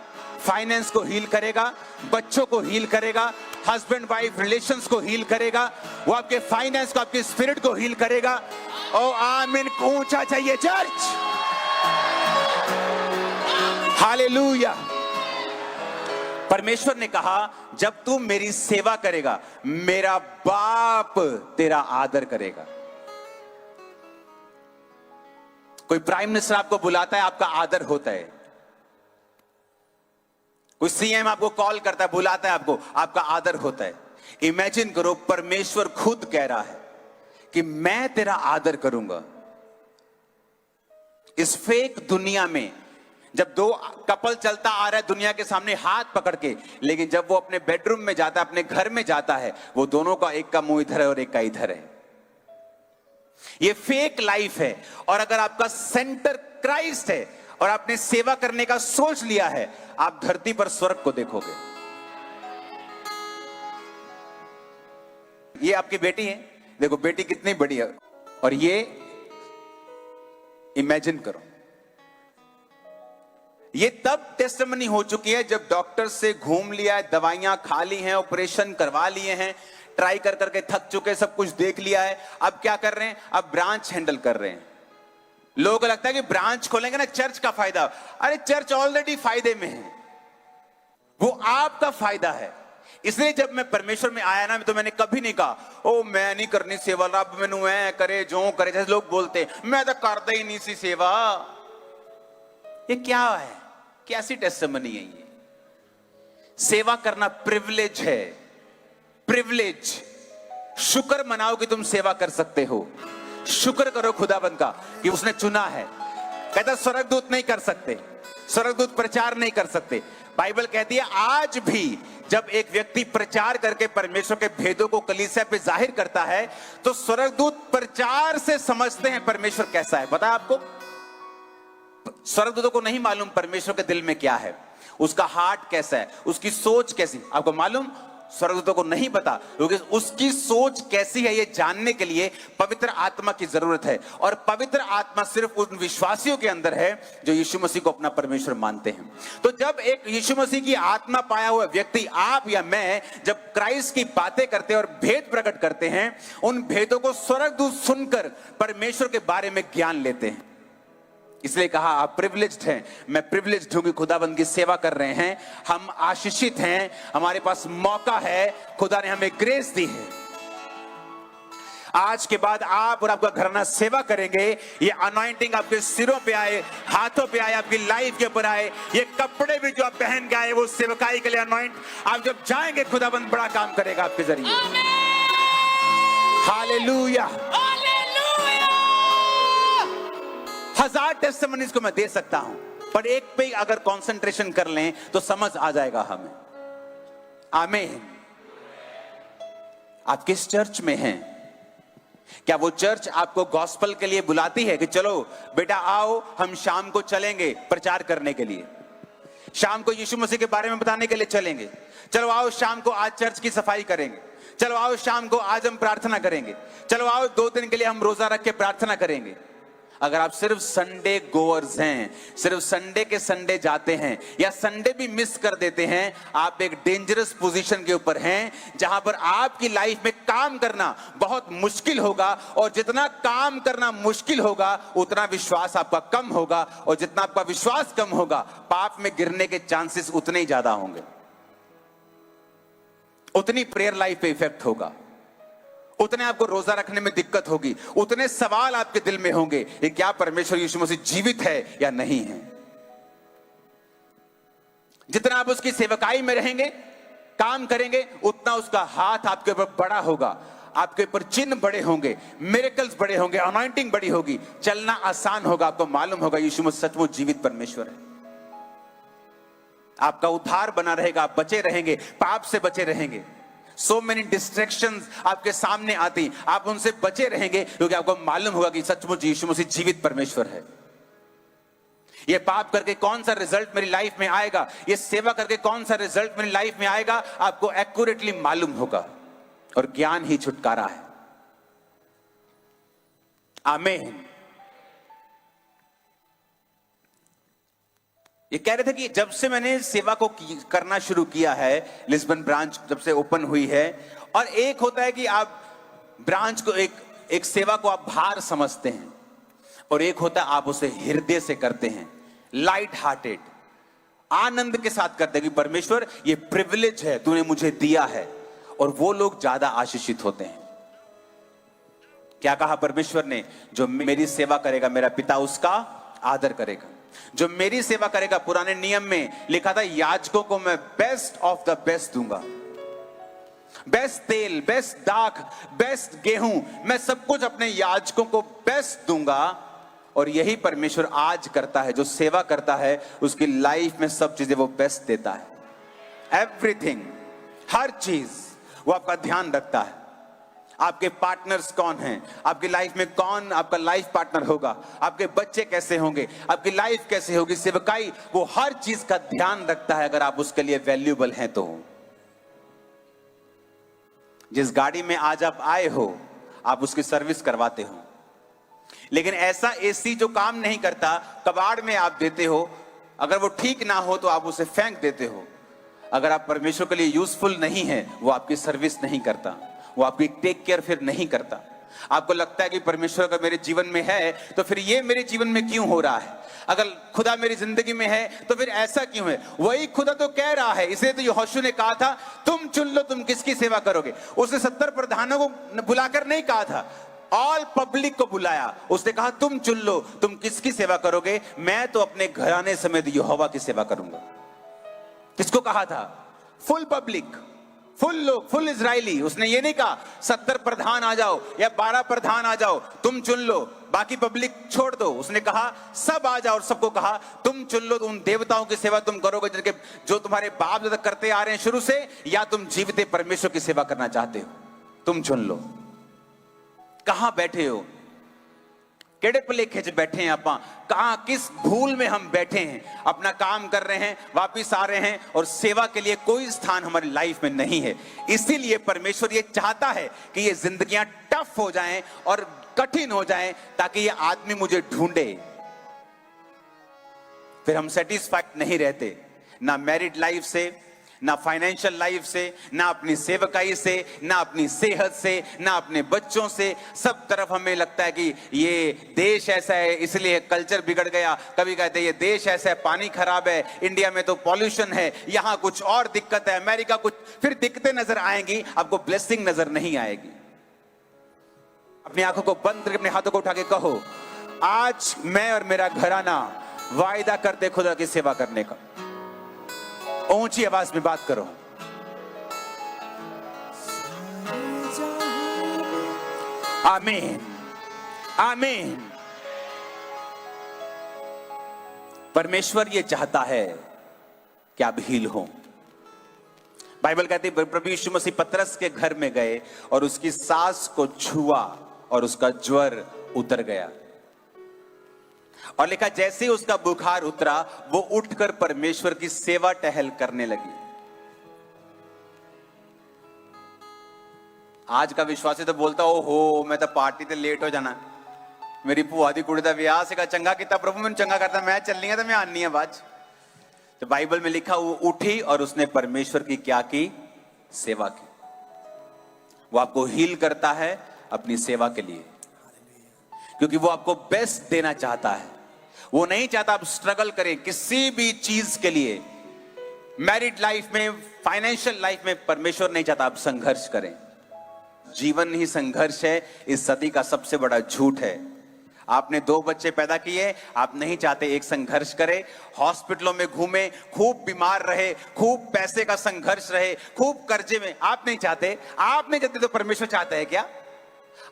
फाइनेंस को हील करेगा, बच्चों को हील करेगा, हस्बैंड वाइफ रिलेशंस को हील करेगा, वो आपके फाइनेंस को, आपके स्पिरिट को हील करेगा। ओ आमीन, ऊंचा चाहिए चर्च। हालेलुया। परमेश्वर ने कहा जब तू मेरी सेवा करेगा, मेरा बाप तेरा आदर करेगा। कोई प्राइम मिनिस्टर आपको बुलाता है, आपका आदर होता है। कोई सीएम आपको कॉल करता है, बुलाता है आपको, आपका आदर होता है। इमेजिन करो, परमेश्वर खुद कह रहा है कि मैं तेरा आदर करूंगा। इस फेक दुनिया में जब 2 कपल चलता आ रहा है दुनिया के सामने हाथ पकड़ के, लेकिन जब वो अपने बेडरूम में जाता है, अपने घर में जाता है, वो दोनों का, एक का मुंह इधर है और एक का इधर है। ये फेक लाइफ है। और अगर आपका सेंटर क्राइस्ट है और आपने सेवा करने का सोच लिया है, आप धरती पर स्वर्ग को देखोगे। ये आपकी बेटी है, देखो बेटी कितनी बड़ी है, और ये इमेजिन करो, ये तब टेस्टिमनी हो चुकी है जब डॉक्टर से घूम लिया है, दवाइयां खा ली हैं, ऑपरेशन करवा लिए हैं, ट्राई कर करके थक चुके, सब कुछ देख लिया है। अब क्या कर रहे हैं? अब ब्रांच हैंडल कर रहे हैं। लोगों को लगता है कि ब्रांच खोलेंगे ना चर्च का फायदा। अरे चर्च ऑलरेडी फायदे में है, वो आपका फायदा है। इसलिए जब मैं परमेश्वर में आया ना, तो मैंने कभी नहीं कहा ओ मैं नहीं करनी सेवा, रब मैनू ऐ करे जो करे, जैसे लोग बोलते हैं मैं तो करता ही नहीं सी सेवा। ये क्या है? कैसी टेस्टिमनी है ये? सेवा करना प्रिविलेज है, प्रिविलेज। शुक्र मनाओ कि तुम सेवा कर सकते हो। शुक्र करो खुदाबंद का कि उसने चुना है। कहता स्वर्गदूत नहीं कर सकते, स्वर्गदूत प्रचार नहीं कर सकते। बाइबल कहती है आज भी जब एक व्यक्ति प्रचार करके परमेश्वर के भेदों को कलीसिया पे जाहिर करता है, तो स्वर्गदूत प्रचार से समझते हैं परमेश्वर कैसा है। पता है आपको? स्वर्गदूतों को नहीं मालूम परमेश्वर के दिल में क्या है, उसका हार्ट कैसा है, उसकी सोच कैसी। आपको मालूम, स्वर्गदूतों को नहीं पता, क्योंकि उसकी सोच कैसी है ये जानने के लिए पवित्र आत्मा की जरूरत है। और पवित्र आत्मा सिर्फ उन विश्वासियों के अंदर है जो यीशु मसीह को अपना परमेश्वर मानते हैं। तो जब एक यीशु मसीह की आत्मा पाया हुआ व्यक्ति, आप या मैं, जब क्राइस्ट की बातें करते हैं और भेद प्रकट करते हैं, उन भेदों को स्वर्गदूत सुनकर परमेश्वर के बारे में ज्ञान लेते हैं। इसलिए कहा आप प्रिविलेज्ड हैं, मैं प्रिविलेज्ड हूं कि खुदाबंद की सेवा कर रहे हैं, हम आशीषित हैं, हमारे पास मौका है, खुदा ने हमें ग्रेस दी है। आज के बाद आप और आपका घराना सेवा करेंगे, ये अनॉइंटिंग आपके सिरों पे आए, हाथों पे आए, आपकी लाइफ के ऊपर आए, ये कपड़े भी जो आप पहन के आए वो सेवकाई के लिए अनॉइंट, आप जब जाएंगे खुदाबंद बड़ा काम करेगा आपके जरिए। हालेलुया। हजार टेस्टिमनीज को मैं दे सकता हूं, पर एक पे अगर कंसंट्रेशन कर लें तो समझ आ जाएगा हमें। आमीन। आप किस चर्च में हैं? क्या वो चर्च आपको गॉस्पल के लिए बुलाती है कि चलो बेटा आओ हम शाम को चलेंगे प्रचार करने के लिए, शाम को यीशु मसीह के बारे में बताने के लिए चलेंगे, चलो आओ शाम को आज चर्च की सफाई करेंगे, चलो आओ शाम को आज हम प्रार्थना करेंगे, चलो आओ 2 दिन के लिए हम रोजा रख के प्रार्थना करेंगे। अगर आप सिर्फ संडे गोअर्स हैं, सिर्फ संडे के संडे जाते हैं या संडे भी मिस कर देते हैं, आप एक डेंजरस पोजीशन के ऊपर हैं जहां पर आपकी लाइफ में काम करना बहुत मुश्किल होगा, और जितना काम करना मुश्किल होगा उतना विश्वास आपका कम होगा, और जितना आपका विश्वास कम होगा पाप में गिरने के चांसेस उतने ही ज्यादा होंगे, उतनी प्रेयर लाइफ पे इफेक्ट होगा, उतने आपको रोजा रखने में दिक्कत होगी, उतने सवाल आपके दिल में होंगे कि क्या परमेश्वर यीशु मसीह जीवित है या नहीं है। जितना आप उसकी सेवकाई में रहेंगे, काम करेंगे, उतना उसका हाथ आपके ऊपर बड़ा होगा, आपके ऊपर चिन्ह बड़े होंगे, मिरेकल्स बड़े होंगे, अनॉइंटिंग बड़ी होगी, चलना आसान होगा, आपको मालूम होगा यीशु मसीह सचमुच जीवित परमेश्वर है। आपका उद्धार बना रहेगा, आप बचे रहेंगे, पाप से बचे रहेंगे। So many distractions आपके सामने आती, आप उनसे बचे रहेंगे क्योंकि आपको मालूम होगा कि सचमुच यीशु मसीह जीवित परमेश्वर है। ये पाप करके कौन सा रिजल्ट मेरी लाइफ में आएगा, ये सेवा करके कौन सा रिजल्ट मेरी लाइफ में आएगा, आपको एक्यूरेटली मालूम होगा, और ज्ञान ही छुटकारा है। आमीन। ये कह रहे थे कि जब से मैंने सेवा को करना शुरू किया है, लिस्बन ब्रांच जब से ओपन हुई है, और एक होता है कि आप ब्रांच को एक सेवा को आप भार समझते हैं, और एक होता है आप उसे हृदय से करते हैं, लाइट हार्टेड, आनंद के साथ करते हैं कि परमेश्वर ये प्रिविलेज है तूने मुझे दिया है, और वो लोग ज्यादा आशीषित होते हैं। क्या कहा परमेश्वर ने? जो मेरी सेवा करेगा मेरा पिता उसका आदर करेगा। जो मेरी सेवा करेगा, पुराने नियम में लिखा था याजकों को मैं बेस्ट ऑफ द बेस्ट दूंगा, बेस्ट तेल, बेस्ट दाख, बेस्ट गेहूं, मैं सब कुछ अपने याजकों को बेस्ट दूंगा। और यही परमेश्वर आज करता है, जो सेवा करता है उसकी लाइफ में सब चीजें वो बेस्ट देता है। एवरीथिंग, हर चीज वो आपका ध्यान रखता है। आपके पार्टनर्स कौन हैं, आपकी लाइफ में कौन आपका लाइफ पार्टनर होगा, आपके बच्चे कैसे होंगे, आपकी लाइफ कैसे होगी, सेवकाई, वो हर चीज का ध्यान रखता है अगर आप उसके लिए वैल्यूएबल हैं तो। जिस गाड़ी में आज आप आए हो आप उसकी सर्विस करवाते हो, लेकिन ऐसा एसी जो काम नहीं करता कबाड़ में आप देते हो, अगर वो ठीक ना हो तो आप उसे फेंक देते हो। अगर आप परमेश्वर के लिए यूजफुल नहीं है, वो आपकी सर्विस नहीं करता, वो आपकी टेक केयर फिर नहीं करता। आपको लगता है कि परमेश्वर अगर मेरे जीवन में है तो फिर ये मेरे जीवन में क्यों हो रहा है, अगर खुदा मेरी जिंदगी में है तो फिर ऐसा क्यों है। वही खुदा तो कह रहा है, इसलिए तो यहोशू ने कहा था तुम चुन लो तुम किसकी सेवा करोगे। उसने 70 प्रधानों को बुलाकर नहीं कहा था, ऑल पब्लिक को बुलाया, उसने कहा तुम चुन लो तुम किसकी सेवा करोगे। मैं तो अपने घराने समेत यहोवा की सेवा करूंगा। किसको कहा था? फुल पब्लिक, फुल लोग, फुल इजरायली। उसने ये नहीं कहा 70 प्रधान आ जाओ या 12 प्रधान आ जाओ, तुम चुन लो बाकी पब्लिक छोड़ दो। उसने कहा सब आ जाओ और सबको कहा तुम चुन लो उन देवताओं की सेवा तुम करोगे जिनके जो तुम्हारे बाप दादा करते आ रहे हैं शुरू से, या तुम जीवित परमेश्वर की सेवा करना चाहते हो, तुम चुन लो। कहां बैठे हो, केड़े भुलेखे च बैठे हैं, आप कहां किस भूल में हम बैठे हैं। अपना काम कर रहे हैं, वापिस आ रहे हैं और सेवा के लिए कोई स्थान हमारी लाइफ में नहीं है। इसीलिए परमेश्वर ये चाहता है कि ये जिंदगियां टफ हो जाएं और कठिन हो जाएं, ताकि ये आदमी मुझे ढूंढे। फिर हम सेटिस्फाइड नहीं रहते, ना मैरिड लाइफ से, ना फाइनेंशियल लाइफ से, ना अपनी सेवकाई से, ना अपनी सेहत से, ना अपने बच्चों से। सब तरफ हमें लगता है कि ये देश ऐसा है इसलिए कल्चर बिगड़ गया। कभी कहते हैं ये देश ऐसा है, पानी खराब है, इंडिया में तो पॉल्यूशन है, यहां कुछ और दिक्कत है, अमेरिका कुछ। फिर दिक्कतें नजर आएंगी, आपको ब्लेसिंग नजर नहीं आएगी। अपनी आंखों को बंद करके अपने हाथों को उठा के कहो, आज मैं और मेरा घराना वायदा करते खुदा की सेवा करने का। ऊंची आवाज में बात करो। आमीन, आमीन। परमेश्वर ये चाहता है कि आप हील हो। बाइबल कहती है प्रभु यीशु मसीह पतरस के घर में गए और उसकी सास को छुआ और उसका ज्वर उतर गया। और लिखा जैसे ही उसका बुखार उतरा वो उठकर परमेश्वर की सेवा टहल करने लगी। आज का विश्वासी तो बोलता ओहो मैं तो पार्टी ते लेट हो जाना, मेरी भूआ दी कुड़ी दा विआह सीगा, चंगा किता प्रभु मैंने चंगा करता, मैं चलनी है तो मैं आनी है बाद। तो बाइबल में लिखा वो उठी और उसने परमेश्वर की क्या की? सेवा की। वो आपको हील करता है अपनी सेवा के लिए, क्योंकि वो आपको बेस्ट देना चाहता है। वो नहीं चाहता आप स्ट्रगल करें किसी भी चीज के लिए। मैरिड लाइफ में, फाइनेंशियल लाइफ में परमेश्वर नहीं चाहता आप संघर्ष करें। जीवन ही संघर्ष है, इस सदी का सबसे बड़ा झूठ है। आपने 2 बच्चे पैदा किए, आप नहीं चाहते एक संघर्ष करे, हॉस्पिटलों में घूमे, खूब बीमार रहे, खूब पैसे का संघर्ष रहे, खूब कर्जे में, आप नहीं चाहते। आप नहीं चाहते तो परमेश्वर चाहता है क्या?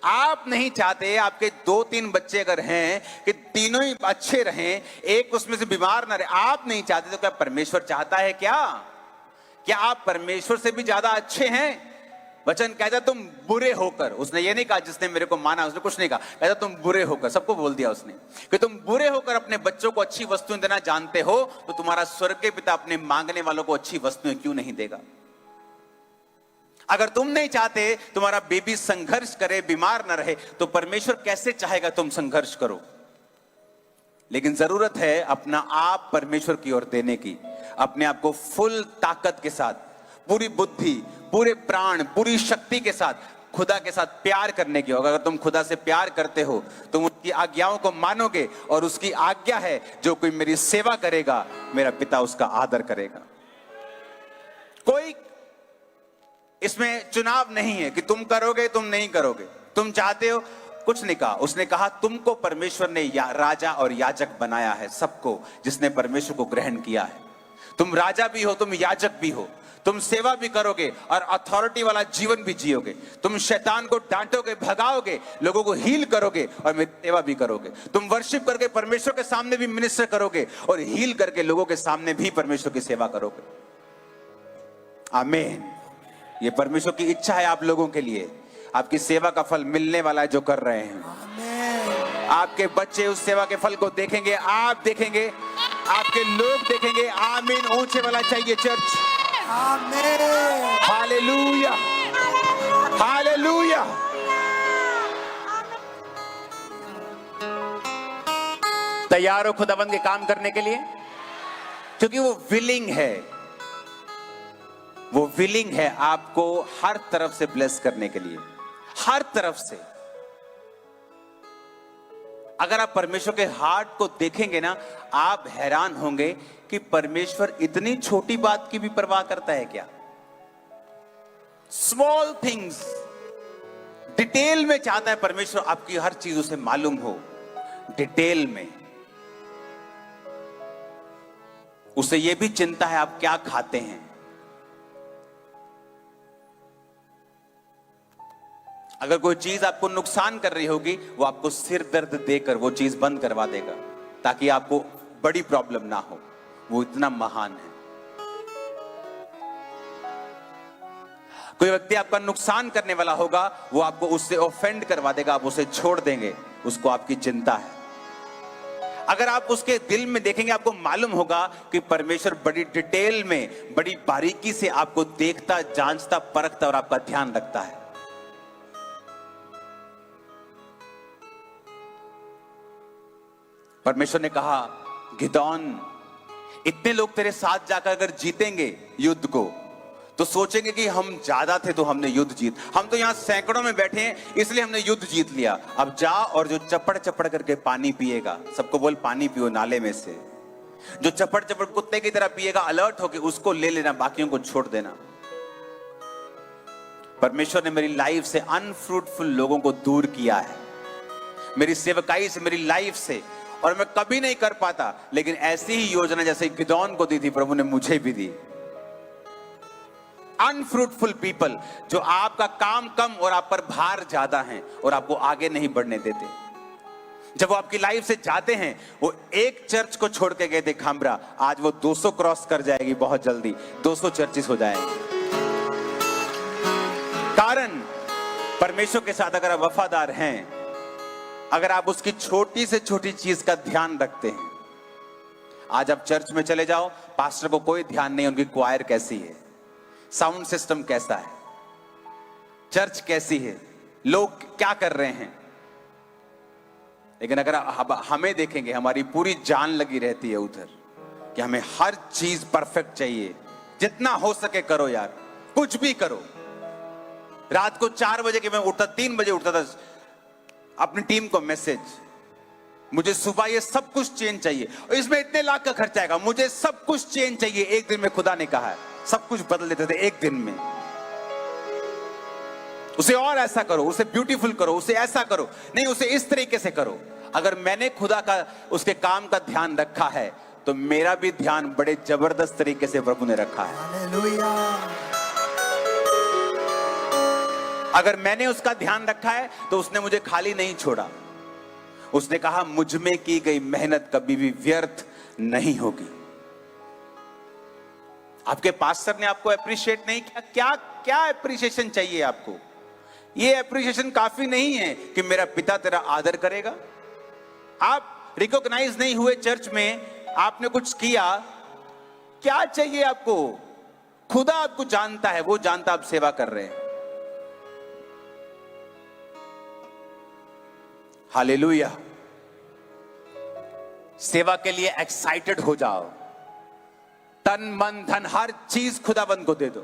आप नहीं चाहते आपके 2-3 बच्चे अगर हैं कि तीनों ही अच्छे रहें, एक उसमें से बीमार ना रहे, आप नहीं चाहते तो क्या परमेश्वर चाहता है क्या? क्या आप परमेश्वर से भी ज्यादा अच्छे हैं? वचन कहता तुम बुरे होकर, उसने ये नहीं कहा जिसने मेरे को माना, उसने कुछ नहीं कहा, कहता तुम बुरे होकर, सबको बोल दिया उसने कि तुम बुरे होकर अपने बच्चों को अच्छी वस्तुएं देना जानते हो, तो तुम्हारा स्वर्गीय पिता अपने मांगने वालों को अच्छी वस्तुएं क्यों नहीं देगा? अगर तुम नहीं चाहते तुम्हारा बेबी संघर्ष करे, बीमार ना रहे, तो परमेश्वर कैसे चाहेगा तुम संघर्ष करो? लेकिन जरूरत है अपना आप परमेश्वर की ओर देने की, अपने आप को फुल ताकत के साथ, पूरी बुद्धि, पूरे प्राण, पूरी शक्ति के साथ खुदा के साथ प्यार करने की होगा। अगर तुम खुदा से प्यार करते हो तुम उसकी आज्ञाओं को मानोगे, और उसकी आज्ञा है जो कोई मेरी सेवा करेगा मेरा पिता उसका आदर करेगा। कोई इसमें चुनाव नहीं है कि तुम करोगे तुम नहीं करोगे, तुम चाहते हो, कुछ नहीं कहा। उसने कहा तुमको परमेश्वर ने राजा और याजक बनाया है, सबको जिसने परमेश्वर को ग्रहण किया है। तुम राजा भी हो, तुम याजक भी हो, तुम सेवा भी करोगे और अथॉरिटी वाला जीवन भी जियोगे। तुम शैतान को डांटोगे, भगाओगे, लोगों को हील करोगे और मेरी सेवा भी करोगे। तुम वर्शिप करके परमेश्वर के सामने भी मिनिस्टर करोगे और हील करके लोगों के सामने भी परमेश्वर की सेवा करोगे। आमीन। ये परमेश्वर की इच्छा है आप लोगों के लिए। आपकी सेवा का फल मिलने वाला है जो कर रहे हैं। आपके बच्चे उस सेवा के फल को देखेंगे, आप देखेंगे, आपके लोग देखेंगे। आमीन। ऊंचे वाला चाहिए चर्च। आमीन। Hallelujah, hallelujah. तैयार हो खुदावंद के काम करने के लिए? क्योंकि वो विलिंग है, वो विलिंग है आपको हर तरफ से ब्लेस करने के लिए, हर तरफ से। अगर आप परमेश्वर के हार्ट को देखेंगे ना, आप हैरान होंगे कि परमेश्वर इतनी छोटी बात की भी परवाह करता है क्या? स्मॉल थिंग्स, डिटेल में चाहता है परमेश्वर आपकी हर चीज उसे मालूम हो, डिटेल में। उसे यह भी चिंता है आप क्या खाते हैं। अगर कोई चीज आपको नुकसान कर रही होगी, वो आपको सिर दर्द देकर वो चीज बंद करवा देगा ताकि आपको बड़ी प्रॉब्लम ना हो। वो इतना महान है। कोई व्यक्ति आपका नुकसान करने वाला होगा, वो आपको उससे ऑफेंड करवा देगा, आप उसे छोड़ देंगे उसको आपकी चिंता है। अगर आप उसके दिल में देखेंगे, आपको मालूम होगा कि परमेश्वर बड़ी डिटेल में, बड़ी बारीकी से आपको देखता, जांचता, परखता और आपका ध्यान रखता है। परमेश्वर ने कहा, गिदोन, इतने लोग तेरे साथ जाकर अगर जीतेंगे युद्ध को तो सोचेंगे कि हम ज्यादा थे तो हमने युद्ध जीत, हम तो यहां सैकड़ों में बैठे हैं इसलिए हमने युद्ध जीत लिया। अब जा और जो चपड़ चपड़ करके पानी पिएगा, सबको बोल पानी पियो नाले में से, जो चपड़ चपड़ कुत्ते की तरह पिएगा अलर्ट होके, उसको ले लेना, बाकियों को छोड़ देना। परमेश्वर ने मेरी लाइफ से अनफ्रूटफुल लोगों को दूर किया है, मेरी सेवकाई से, मेरी लाइफ से, और मैं कभी नहीं कर पाता, लेकिन ऐसी ही योजना जैसे गिदोन को दी थी प्रभु ने मुझे भी दी। अनफ्रूटफुल पीपल, जो आपका काम कम और आप पर भार ज्यादा है और आपको आगे नहीं बढ़ने देते। जब वो आपकी लाइफ से जाते हैं, वो एक चर्च को छोड़ के गए थे खामरा, आज वो 200 क्रॉस कर जाएगी बहुत जल्दी, 200 चर्चेस हो जाएंगे। कारण परमेश्वर के साथ अगर आप वफादार हैं, अगर आप उसकी छोटी से छोटी चीज का ध्यान रखते हैं। आज आप चर्च में चले जाओ, पास्टर को कोई ध्यान नहीं उनकी क्वायर कैसी है, साउंड सिस्टम कैसा है, चर्च कैसी है, लोग क्या कर रहे हैं। लेकिन अगर हमें देखेंगे, हमारी पूरी जान लगी रहती है उधर कि हमें हर चीज परफेक्ट चाहिए, जितना हो सके करो यार, कुछ भी करो। रात को 4 बजे के मैं उठता, 3 बजे उठता था, अपनी टीम को मैसेज, मुझे सुबह ये सब कुछ चेंज चाहिए और इसमें इतने लाख का खर्चा आएगा, मुझे सब कुछ चेंज चाहिए। एक दिन में खुदा ने कहा है, सब कुछ बदल देते थे एक दिन में। उसे और ऐसा करो, उसे ब्यूटीफुल करो, उसे ऐसा करो, नहीं उसे इस तरीके से करो। अगर मैंने खुदा का, उसके काम का ध्यान रखा है, तो मेरा भी ध्यान बड़े जबरदस्त तरीके से प्रभु ने रखा है। हालेलुया। अगर मैंने उसका ध्यान रखा है तो उसने मुझे खाली नहीं छोड़ा। उसने कहा, मुझ में की गई मेहनत कभी भी व्यर्थ नहीं होगी। आपके पास्टर ने आपको अप्रिशिएट नहीं किया, क्या क्या अप्रिशिएशन चाहिए आपको? ये अप्रिशिएशन काफी नहीं है कि मेरा पिता तेरा आदर करेगा। आप रिकॉग्नाइज नहीं हुए चर्च में, आपने कुछ किया, क्या चाहिए आपको? खुदा आपको जानता है, वो जानता आप सेवा कर रहे हैं। हालेलुया। सेवा के लिए एक्साइटेड हो जाओ, तन मन धन हर चीज खुदाबंद को दे दो।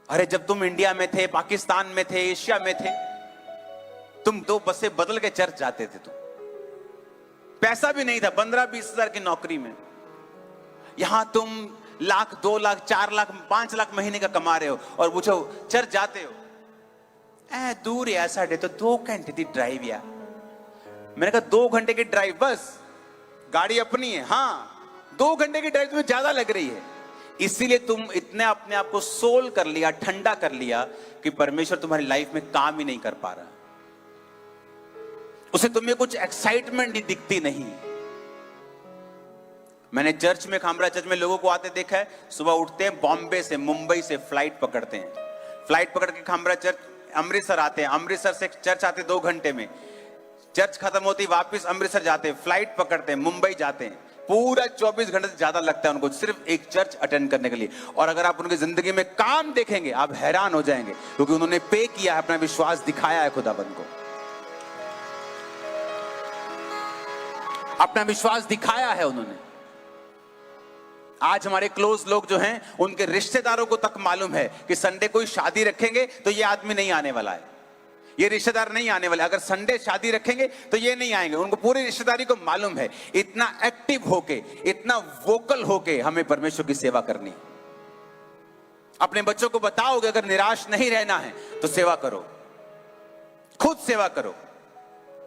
अरे जब तुम इंडिया में थे, पाकिस्तान में थे, एशिया में थे, तुम 2 बसें बदल के चर्च जाते थे। तुम पैसा भी नहीं था, 15-20 हजार की नौकरी में। यहां तुम लाख, 2 लाख, 4 लाख, 5 लाख महीने का कमा रहे हो और पूछो चर्च जाते हो? दूर है साढ़े, तो 2 घंटे की ड्राइव यार। मैंने कहा 2 घंटे की ड्राइव, बस गाड़ी अपनी है। हाँ, 2 घंटे की ड्राइव तुम्हें ज्यादा लग रही है, इसीलिए तुम इतने अपने आप को सोल कर लिया, ठंडा कर लिया कि परमेश्वर तुम्हारी लाइफ में काम ही नहीं कर पा रहा। उसे तुम्हें कुछ एक्साइटमेंट ही दिखती नहीं। मैंने चर्च में, खामरा चर्च में लोगों को आते देखा है, सुबह उठते हैं, बॉम्बे से, मुंबई से फ्लाइट पकड़ते हैं, फ्लाइट पकड़ के खामरा चर्च अमृतसर आते हैं, अमृतसर से चर्च आते 2 घंटे में, चर्च खत्म होती वापस अमृतसर जाते हैं, फ्लाइट पकड़ते हैं, मुंबई जाते हैं। पूरा 24 घंटे से ज्यादा लगता है उनको सिर्फ एक चर्च अटेंड करने के लिए। और अगर आप उनकी जिंदगी में काम देखेंगे, आप हैरान हो जाएंगे, क्योंकि उन्होंने पे किया है, अपना विश्वास दिखाया है खुदाबंद को, अपना विश्वास दिखाया है उन्होंने। आज हमारे क्लोज लोग जो हैं, उनके रिश्तेदारों को तक मालूम है कि संडे कोई शादी रखेंगे तो ये आदमी नहीं आने वाला है, ये रिश्तेदार नहीं आने वाले। अगर संडे शादी रखेंगे तो ये नहीं आएंगे, उनको पूरी रिश्तेदारी को मालूम है। इतना एक्टिव होके, इतना वोकल होके हमें परमेश्वर की सेवा करनी। अपने बच्चों को बताओगे अगर निराश नहीं रहना है तो सेवा करो, खुद सेवा करो।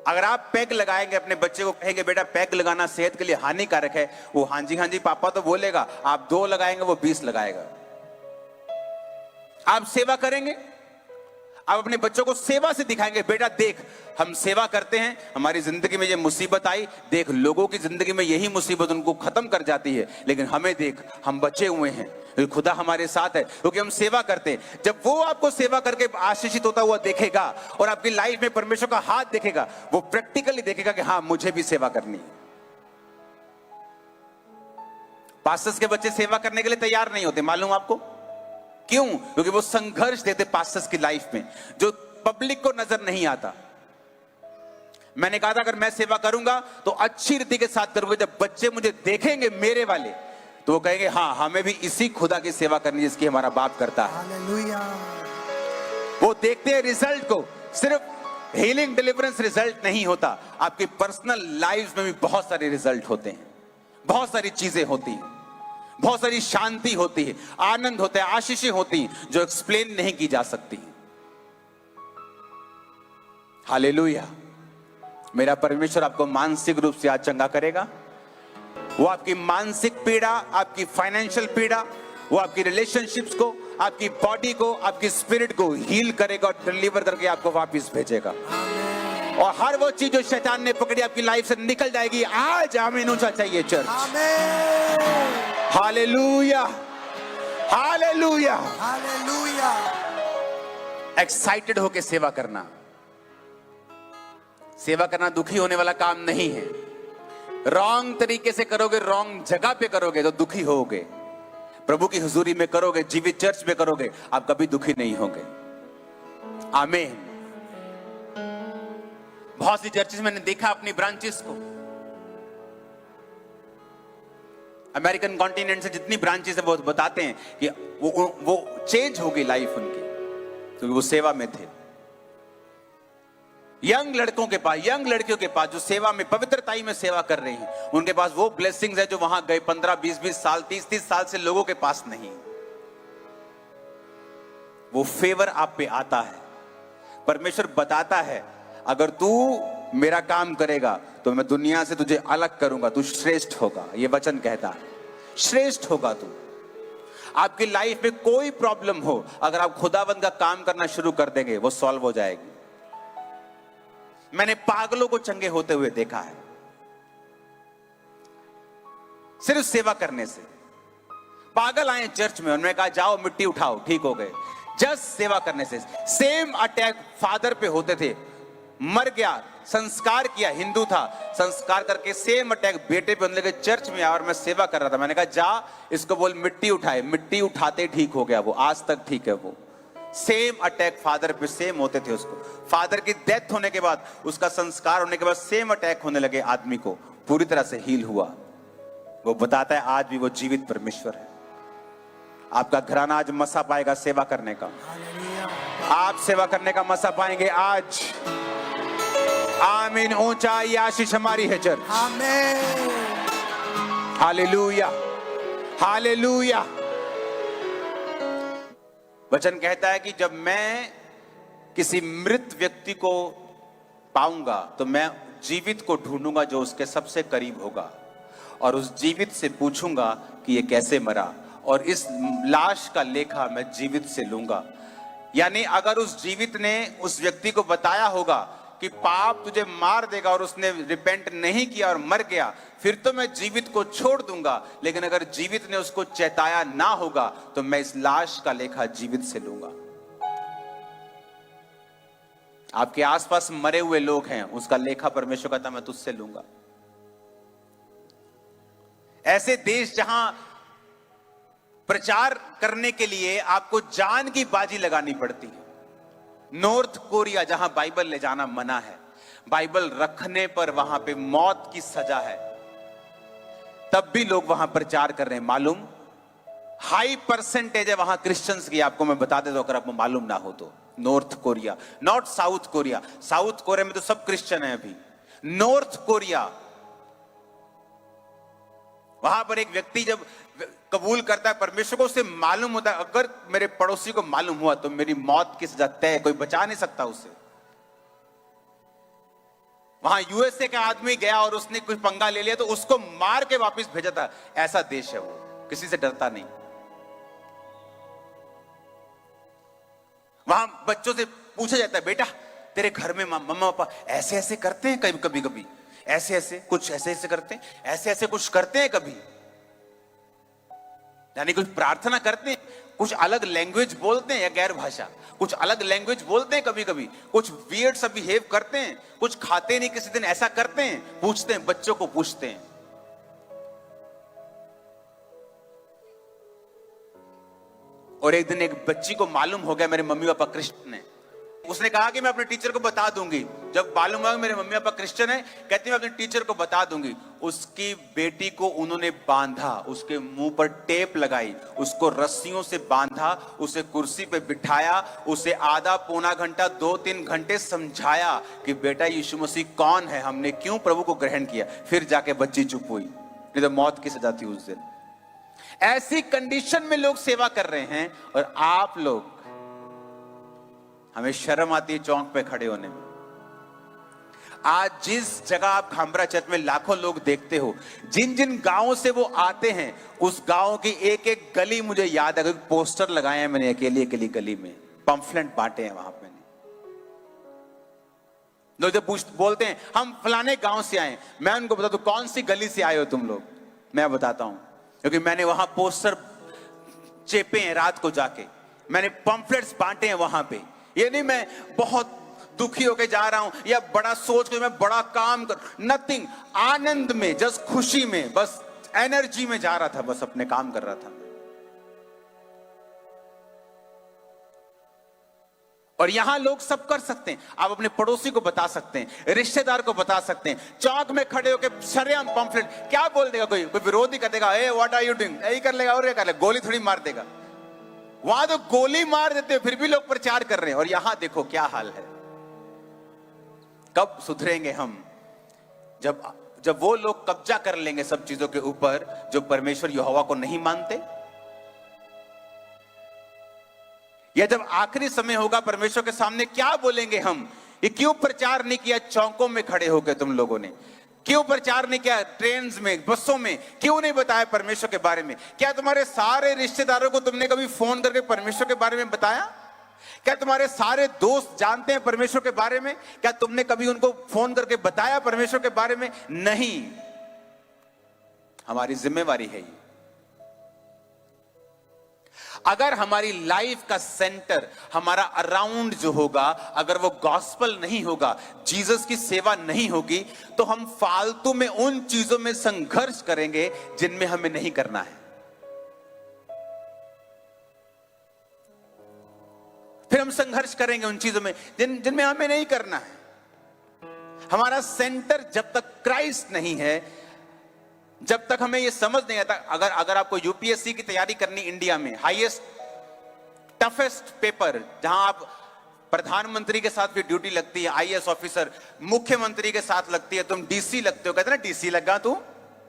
अगर आप पैग लगाएंगे, अपने बच्चे को कहेंगे बेटा पैग लगाना सेहत के लिए हानिकारक है, वो हाँ जी पापा तो बोलेगा। आप 2 लगाएंगे, वो 20 लगाएगा। आप सेवा करेंगे, आप अपने बच्चों को सेवा से दिखाएंगे, बेटा देख हम सेवा करते हैं, हमारी जिंदगी में ये मुसीबत आई, देख लोगों की जिंदगी में यही मुसीबत उनको खत्म कर जाती है, लेकिन हमें देख हम बचे हुए हैं, क्योंकि खुदा हमारे साथ है, क्योंकि हम सेवा करते हैं। जब वो आपको सेवा करके आशीषित होता हुआ देखेगा और आपकी लाइफ में परमेश्वर का हाथ देखेगा, वो प्रैक्टिकली देखेगा कि हाँ मुझे भी सेवा करनी है। पास्टर्स के बच्चे सेवा करने के लिए तैयार नहीं होते, मालूम आपको क्यों? क्योंकि वो संघर्ष देते पास्टर्स की लाइफ में, जो पब्लिक को नजर नहीं आता। मैंने कहा था अगर मैं सेवा करूंगा तो अच्छी रीति के साथ करूंगा। जब बच्चे मुझे देखेंगे मेरे वाले, तो वो कहेंगे हाँ हमें भी इसी खुदा की सेवा करनी जिसकी हमारा बाप करता है। हालेलुया। वो देखते हैं रिजल्ट को। सिर्फ हीलिंग डिलीवरेंस रिजल्ट नहीं होता, आपकी पर्सनल लाइफ में भी बहुत सारे रिजल्ट होते हैं, बहुत सारी चीजें होती हैं, बहुत सारी शांति होती है, आनंद होता है, आशीषें होती हैं जो एक्सप्लेन नहीं की जा सकती। हालेलुया। मेरा परमेश्वर आपको मानसिक रूप से आज चंगा करेगा। वो आपकी मानसिक पीड़ा, आपकी फाइनेंशियल पीड़ा, वो आपकी रिलेशनशिप्स को, आपकी बॉडी को, आपकी स्पिरिट को हील करेगा और डिलीवर करके आपको वापस भेजेगा। और हर वो चीज जो शैतान ने पकड़ी आपकी लाइफ से निकल जाएगी। आज आमीन ऊंचा चाहिए church. Hallelujah, hallelujah, hallelujah. Excited होके सेवा करना। सेवा करना दुखी होने वाला काम नहीं है। रॉन्ग तरीके से करोगे, रॉन्ग जगह पे करोगे तो दुखी होगे। प्रभु की हुजूरी में करोगे, जीवित चर्च में करोगे, आप कभी दुखी नहीं होंगे। आमीन। बहुत सी चर्चेस मैंने देखा अपनी ब्रांचेस को, अमेरिकन कॉन्टिनेंट से जितनी ब्रांचेस है वो बताते हैं कि वो चेंज हो गई लाइफ उनकी, क्योंकि वो सेवा में थे। यंग लड़कों के पास, यंग लड़कियों के पास जो सेवा में, पवित्रताई में सेवा कर रही हैं, उनके पास वो ब्लेसिंग्स है जो वहां गए 15, 20 साल, 30 साल से लोगों के पास नहीं। वो फेवर आप पे आता है। परमेश्वर बताता है अगर तू मेरा काम करेगा तो मैं दुनिया से तुझे अलग करूंगा, तू श्रेष्ठ होगा। ये वचन कहता है श्रेष्ठ होगा तू। आपकी लाइफ में कोई प्रॉब्लम हो, अगर आप खुदावंद का काम करना शुरू कर देंगे वो सॉल्व हो जाएगी। मैंने पागलों को चंगे होते हुए देखा है सिर्फ सेवा करने से। पागल आए चर्च में, उन्होंने कहा जाओ मिट्टी उठाओ, ठीक हो गए, जस्ट सेवा करने से। सेम अटैक फादर पे होते थे, मर गया, संस्कार किया, हिंदू था, संस्कार करके सेम अटैक बेटे पे होने लगे। चर्च में आया और मैं सेवा कर रहा था, मैंने कहा जा इसको बोल मिट्टी उठाए, मिट्टी उठाते ठीक हो गया वो, आज तक ठीक है वो। सेम अटैक फादर पे सेम होते थे उसको। फादर की डेथ होने के बाद, उसका संस्कार होने के बाद सेम अटैक होने लगे आदमी को, पूरी तरह से हील हुआ। वो बताता है आज भी वो जीवित परमेश्वर है। आपका घराना आज मसा पाएगा सेवा करने का। आप सेवा करने का मसा पाएंगे आज। आमीन। ऊंचा ये आशीष हमारी है चर्च। आमीन। Hallelujah, hallelujah. वचन कहता है कि जब मैं किसी मृत व्यक्ति को पाऊंगा तो मैं जीवित को ढूंढूंगा जो उसके सबसे करीब होगा, और उस जीवित से पूछूंगा कि ये कैसे मरा, और इस लाश का लेखा मैं जीवित से लूंगा। यानी अगर उस जीवित ने उस व्यक्ति को बताया होगा कि पाप तुझे मार देगा और उसने रिपेंट नहीं किया और मर गया, फिर तो मैं जीवित को छोड़ दूंगा। लेकिन अगर जीवित ने उसको चेताया ना होगा तो मैं इस लाश का लेखा जीवित से लूंगा। आपके आसपास मरे हुए लोग हैं, उसका लेखा परमेश्वर कहता मैं तुझसे लूंगा। ऐसे देश जहां प्रचार करने के लिए आपको जान की बाजी लगानी पड़ती है, नॉर्थ कोरिया जहां बाइबल ले जाना मना है, बाइबल रखने पर वहां पे मौत की सजा है, तब भी लोग वहां प्रचार कर रहे हैं। मालूम हाई परसेंटेज है वहां क्रिश्चियंस की, आपको मैं बता देता हूं अगर आपको मालूम ना हो तो। North Korea, not south Korea. South Korea में तो सब क्रिश्चियन है अभी। नॉर्थ कोरिया, वहां पर एक व्यक्ति जब कबूल करता है परमेश्वर को, उसे मालूम होता है अगर मेरे पड़ोसी को मालूम हुआ तो मेरी मौत की सजा तय, कोई बचा नहीं सकता उसे। वहां यूएसए का आदमी गया और उसने कोई पंगा ले लिया तो उसको मार के वापस भेजा था। ऐसा देश है वो, किसी से डरता नहीं। वहां बच्चों से पूछा जाता है बेटा तेरे घर में मम्मा पापा ऐसे ऐसे करते हैं, कभी कभी ऐसे ऐसे कुछ ऐसे ऐसे करते हैं, ऐसे ऐसे कुछ करते हैं कभी। यानी कुछ प्रार्थना करते हैं, कुछ अलग लैंग्वेज बोलते हैं या गैर भाषा, कुछ अलग लैंग्वेज बोलते हैं, कभी कभी कुछ वियर्ड सा बिहेव करते हैं, कुछ खाते नहीं किसी दिन ऐसा करते हैं, पूछते हैं, बच्चों को पूछते हैं। और एक दिन एक बच्ची को मालूम हो गया मेरे मम्मी पापा क्रिश्चियन है। उसने कहा कि मैं अपने टीचर को बता दूंगी। जब मालूम हुआ मेरे मम्मी पापा क्रिश्चियन है, कहती मैं अपने टीचर को बता दूंगी। उसकी बेटी को उन्होंने बांधा, उसके मुंह पर टेप लगाई, उसको रस्सियों से बांधा, उसे कुर्सी पे बिठाया, उसे आधा पौना घंटा 2-3 घंटे समझाया कि बेटा यीशु मसीह कौन है, हमने क्यों प्रभु को ग्रहण किया। फिर जाके बच्ची चुप हुई, नहीं तो मौत की सजा थी उस दिन। ऐसी कंडीशन में लोग सेवा कर रहे हैं और आप लोग, हमें शर्म आती है चौक पे खड़े होने में। आज जिस जगह आप खामरा चर्च में लाखों लोग देखते हो, जिन जिन गांवों से वो आते हैं, उस गांव की एक एक गली मुझे याद है, पोस्टर लगाए हैं मैंने अकेली अकेली गली में, पंफलेट बांटे हैं वहां पे। लोग जब बोलते हैं हम फलाने गांव से आए, मैं उनको बताता हूं कौन सी गली से आए हो तुम लोग, मैं बताता हूं, क्योंकि मैंने वहां पोस्टर चेपे हैं रात को जाके, मैंने पंफलेट्स बांटे हैं वहां पे। ये नहीं मैं बहुत दुखी होके जा रहा हूं या बड़ा सोच के मैं बड़ा काम कर, नथिंग, आनंद में, जस्ट खुशी में, बस एनर्जी में जा रहा था, बस अपने काम कर रहा था। और यहां लोग सब कर सकते हैं। आप अपने पड़ोसी को बता सकते हैं, रिश्तेदार को बता सकते हैं, चौक में खड़े होकर सरेआम पंफलेट, क्या बोल देगा कोई विरोधी कर देगा, ए व्हाट आर यू डूइंग, यही कर लेगा और ये कर लेगा, गोली थोड़ी मार देगा। वहां तो गोली मार देते फिर भी लोग प्रचार कर रहे हैं। और यहां देखो क्या हाल है। कब सुधरेंगे हम? जब वो लोग कब्जा कर लेंगे सब चीजों के ऊपर जो परमेश्वर यहोवा को नहीं मानते, या जब आखिरी समय होगा परमेश्वर के सामने क्या बोलेंगे हम? ये क्यों प्रचार नहीं किया चौकों में खड़े होकर तुम लोगों ने? क्यों प्रचार नहीं किया ट्रेन में, बसों में? क्यों नहीं बताया परमेश्वर के बारे में? क्या तुम्हारे सारे रिश्तेदारों को तुमने कभी फोन करके परमेश्वर के बारे में बताया? क्या तुम्हारे सारे दोस्त जानते हैं परमेश्वर के बारे में? क्या तुमने कभी उनको फोन करके बताया परमेश्वर के बारे में? नहीं। हमारी जिम्मेवारी है ये। अगर हमारी लाइफ का सेंटर, हमारा अराउंड जो होगा, अगर वो गॉस्पल नहीं होगा, जीसस की सेवा नहीं होगी, तो हम फालतू में उन चीजों में संघर्ष करेंगे जिनमें हमें नहीं करना है। फिर हम संघर्ष करेंगे उन चीजों में जिनमें हमें नहीं करना है। हमारा सेंटर जब तक क्राइस्ट नहीं है, जब तक हमें ये समझ नहीं आता। अगर आपको यूपीएससी की तैयारी करनी, इंडिया में हाईएस्ट टफेस्ट पेपर, जहां आप प्रधानमंत्री के साथ भी ड्यूटी लगती है, आईएएस ऑफिसर, मुख्यमंत्री के साथ लगती है, तुम डीसी लगते हो, कहते ना डीसी लगा तू,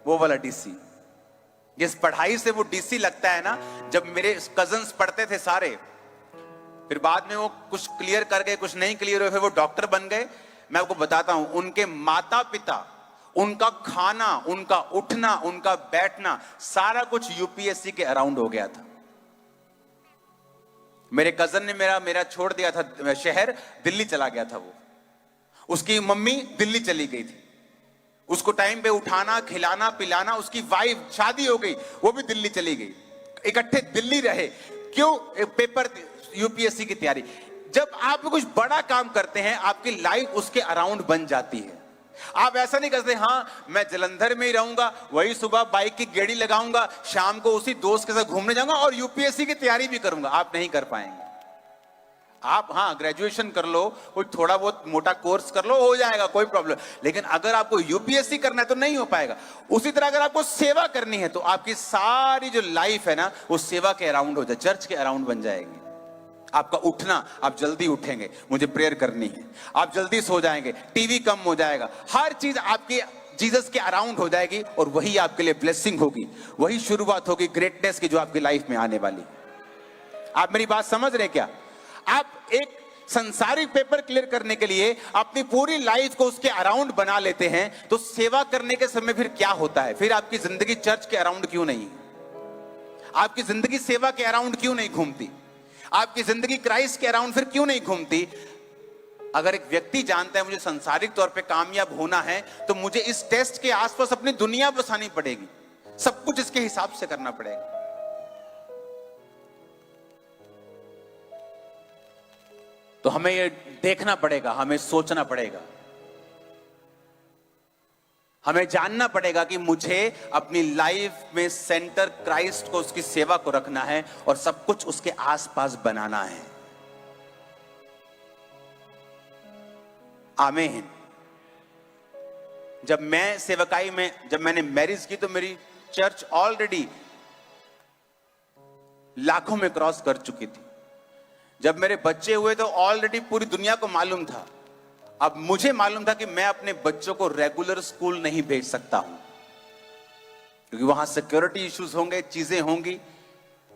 वो वाला डीसी। जिस पढ़ाई से वो डीसी लगता है ना, जब मेरे कजन्स पढ़ते थे सारे, फिर बाद में वो कुछ क्लियर कर गए, कुछ नहीं क्लियर हुए, फिर वो डॉक्टर बन गए। मैं आपको बताता हूं, उनके माता पिता, उनका खाना, उनका उठना, उनका बैठना, सारा कुछ यूपीएससी के अराउंड हो गया था। मेरे कजन ने मेरा छोड़ दिया था शहर, दिल्ली चला गया था वो। उसकी मम्मी दिल्ली चली गई थी, उसको टाइम पे उठाना, खिलाना, पिलाना। उसकी वाइफ शादी हो गई, वो भी दिल्ली चली गई, इकट्ठे दिल्ली रहे। क्यों? पेपर, यूपीएससी की तैयारी। जब आप कुछ बड़ा काम करते हैं, आपकी लाइफ उसके अराउंड बन जाती है। आप ऐसा नहीं करते, हाँ मैं जलंधर में ही रहूंगा, वही सुबह बाइक की गेड़ी लगाऊंगा, शाम को उसी दोस्त के साथ घूमने जाऊंगा और यूपीएससी की तैयारी भी करूंगा। आप नहीं कर पाएंगे। आप हाँ ग्रेजुएशन कर लो, कोई थोड़ा बहुत मोटा कोर्स कर लो, हो जाएगा, कोई प्रॉब्लम। लेकिन अगर आपको यूपीएससी करना है तो नहीं हो पाएगा। उसी तरह अगर आपको सेवा करनी है तो आपकी सारी जो लाइफ है ना, वो सेवा के अराउंड हो जाए, चर्च के अराउंड बन जाएगी। आपका उठना, आप जल्दी उठेंगे, मुझे प्रेयर करनी है, आप जल्दी सो जाएंगे, टीवी कम हो जाएगा, हर चीज आपकी जीसस के अराउंड हो जाएगी और वही आपके लिए ब्लेसिंग होगी, वही शुरुआत होगी ग्रेटनेस की जो आपकी लाइफ में आने वाली। आप मेरी बात समझ रहे हैं क्या? आप एक संसारिक पेपर क्लियर करने के लिए अपनी पूरी लाइफ को उसके अराउंड बना लेते हैं, तो सेवा करने के समय फिर क्या होता है? फिर आपकी जिंदगी चर्च के अराउंड क्यों नहीं? आपकी जिंदगी सेवा के अराउंड क्यों नहीं घूमती? आपकी जिंदगी क्राइस्ट के अराउंड फिर क्यों नहीं घूमती? अगर एक व्यक्ति जानता है मुझे संसारिक तौर पे कामयाब होना है, तो मुझे इस टेस्ट के आसपास अपनी दुनिया बसानी पड़ेगी, सब कुछ इसके हिसाब से करना पड़ेगा। तो हमें ये देखना पड़ेगा, हमें सोचना पड़ेगा, हमें जानना पड़ेगा कि मुझे अपनी लाइफ में सेंटर क्राइस्ट को, उसकी सेवा को रखना है और सब कुछ उसके आसपास बनाना है। आमीन। जब मैं सेवकाई में, जब मैंने मैरिज की तो मेरी चर्च ऑलरेडी लाखों में क्रॉस कर चुकी थी। जब मेरे बच्चे हुए तो ऑलरेडी पूरी दुनिया को मालूम था। अब मुझे मालूम था कि मैं अपने बच्चों को रेगुलर स्कूल नहीं भेज सकता हूं, क्योंकि वहां सिक्योरिटी इश्यूज होंगे, चीजें होंगी,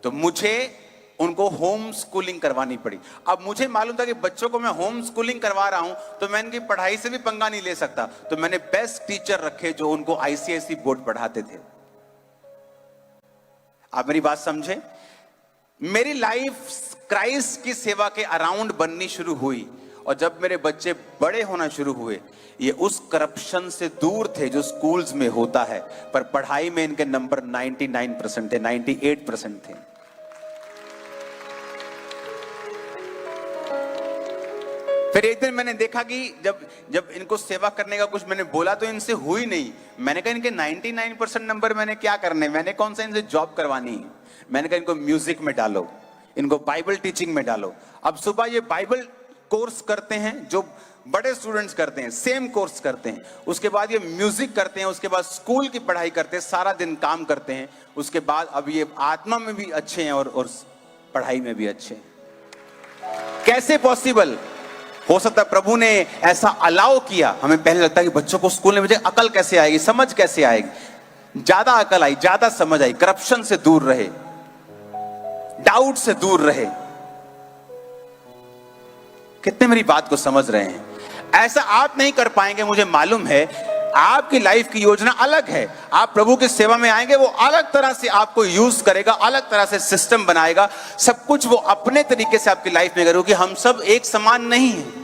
तो मुझे उनको होम स्कूलिंग करवानी पड़ी। अब मुझे मालूम था कि बच्चों को मैं होम स्कूलिंग करवा रहा हूं तो मैं इनकी पढ़ाई से भी पंगा नहीं ले सकता, तो मैंने बेस्ट टीचर रखे जो उनको आईसीएसई बोर्ड पढ़ाते थे। आप मेरी बात समझे? मेरी लाइफ क्राइस्ट की सेवा के अराउंड बननी शुरू हुई, और जब मेरे बच्चे बड़े होना शुरू हुए, ये उस करप्शन से दूर थे जो स्कूल्स में होता है, पर पढ़ाई में इनके नंबर 99% थे, 98% थे। फिर एक दिन मैंने देखा कि जब इनको सेवा करने का कुछ मैंने बोला तो इनसे हुई नहीं। मैंने कहा इनके 99% नंबर मैंने क्या करने, मैंने कौन सा इनसे जॉब करवानी है। मैंने कहा इनको म्यूजिक में डालो, इनको बाइबल टीचिंग में डालो। अब सुबह ये बाइबल कोर्स करते हैं जो बड़े स्टूडेंट्स करते हैं, सेम कोर्स करते हैं, उसके बाद ये म्यूजिक करते हैं, उसके बाद स्कूल की पढ़ाई करते हैं, सारा दिन काम करते हैं, उसके बाद अब ये आत्मा में भी अच्छे हैं और पढ़ाई में भी अच्छे हैं। कैसे पॉसिबल हो सकता है? प्रभु ने ऐसा अलाउ किया। हमें पहले लगता है कि बच्चों को स्कूल में भेजे, अकल कैसे आएगी, समझ कैसे आएगी। ज्यादा अकल आई, ज्यादा समझ आई, करप्शन से दूर रहे, डाउट से दूर रहे। कितने मेरी बात को समझ रहे हैं? ऐसा आप नहीं कर पाएंगे, मुझे मालूम है। आपकी लाइफ की योजना अलग है। आप प्रभु की सेवा में आएंगे, वो अलग तरह से आपको यूज करेगा, अलग तरह से सिस्टम बनाएगा, सब कुछ वो अपने तरीके से आपकी लाइफ में करेगा, क्योंकि हम सब एक समान नहीं हैं।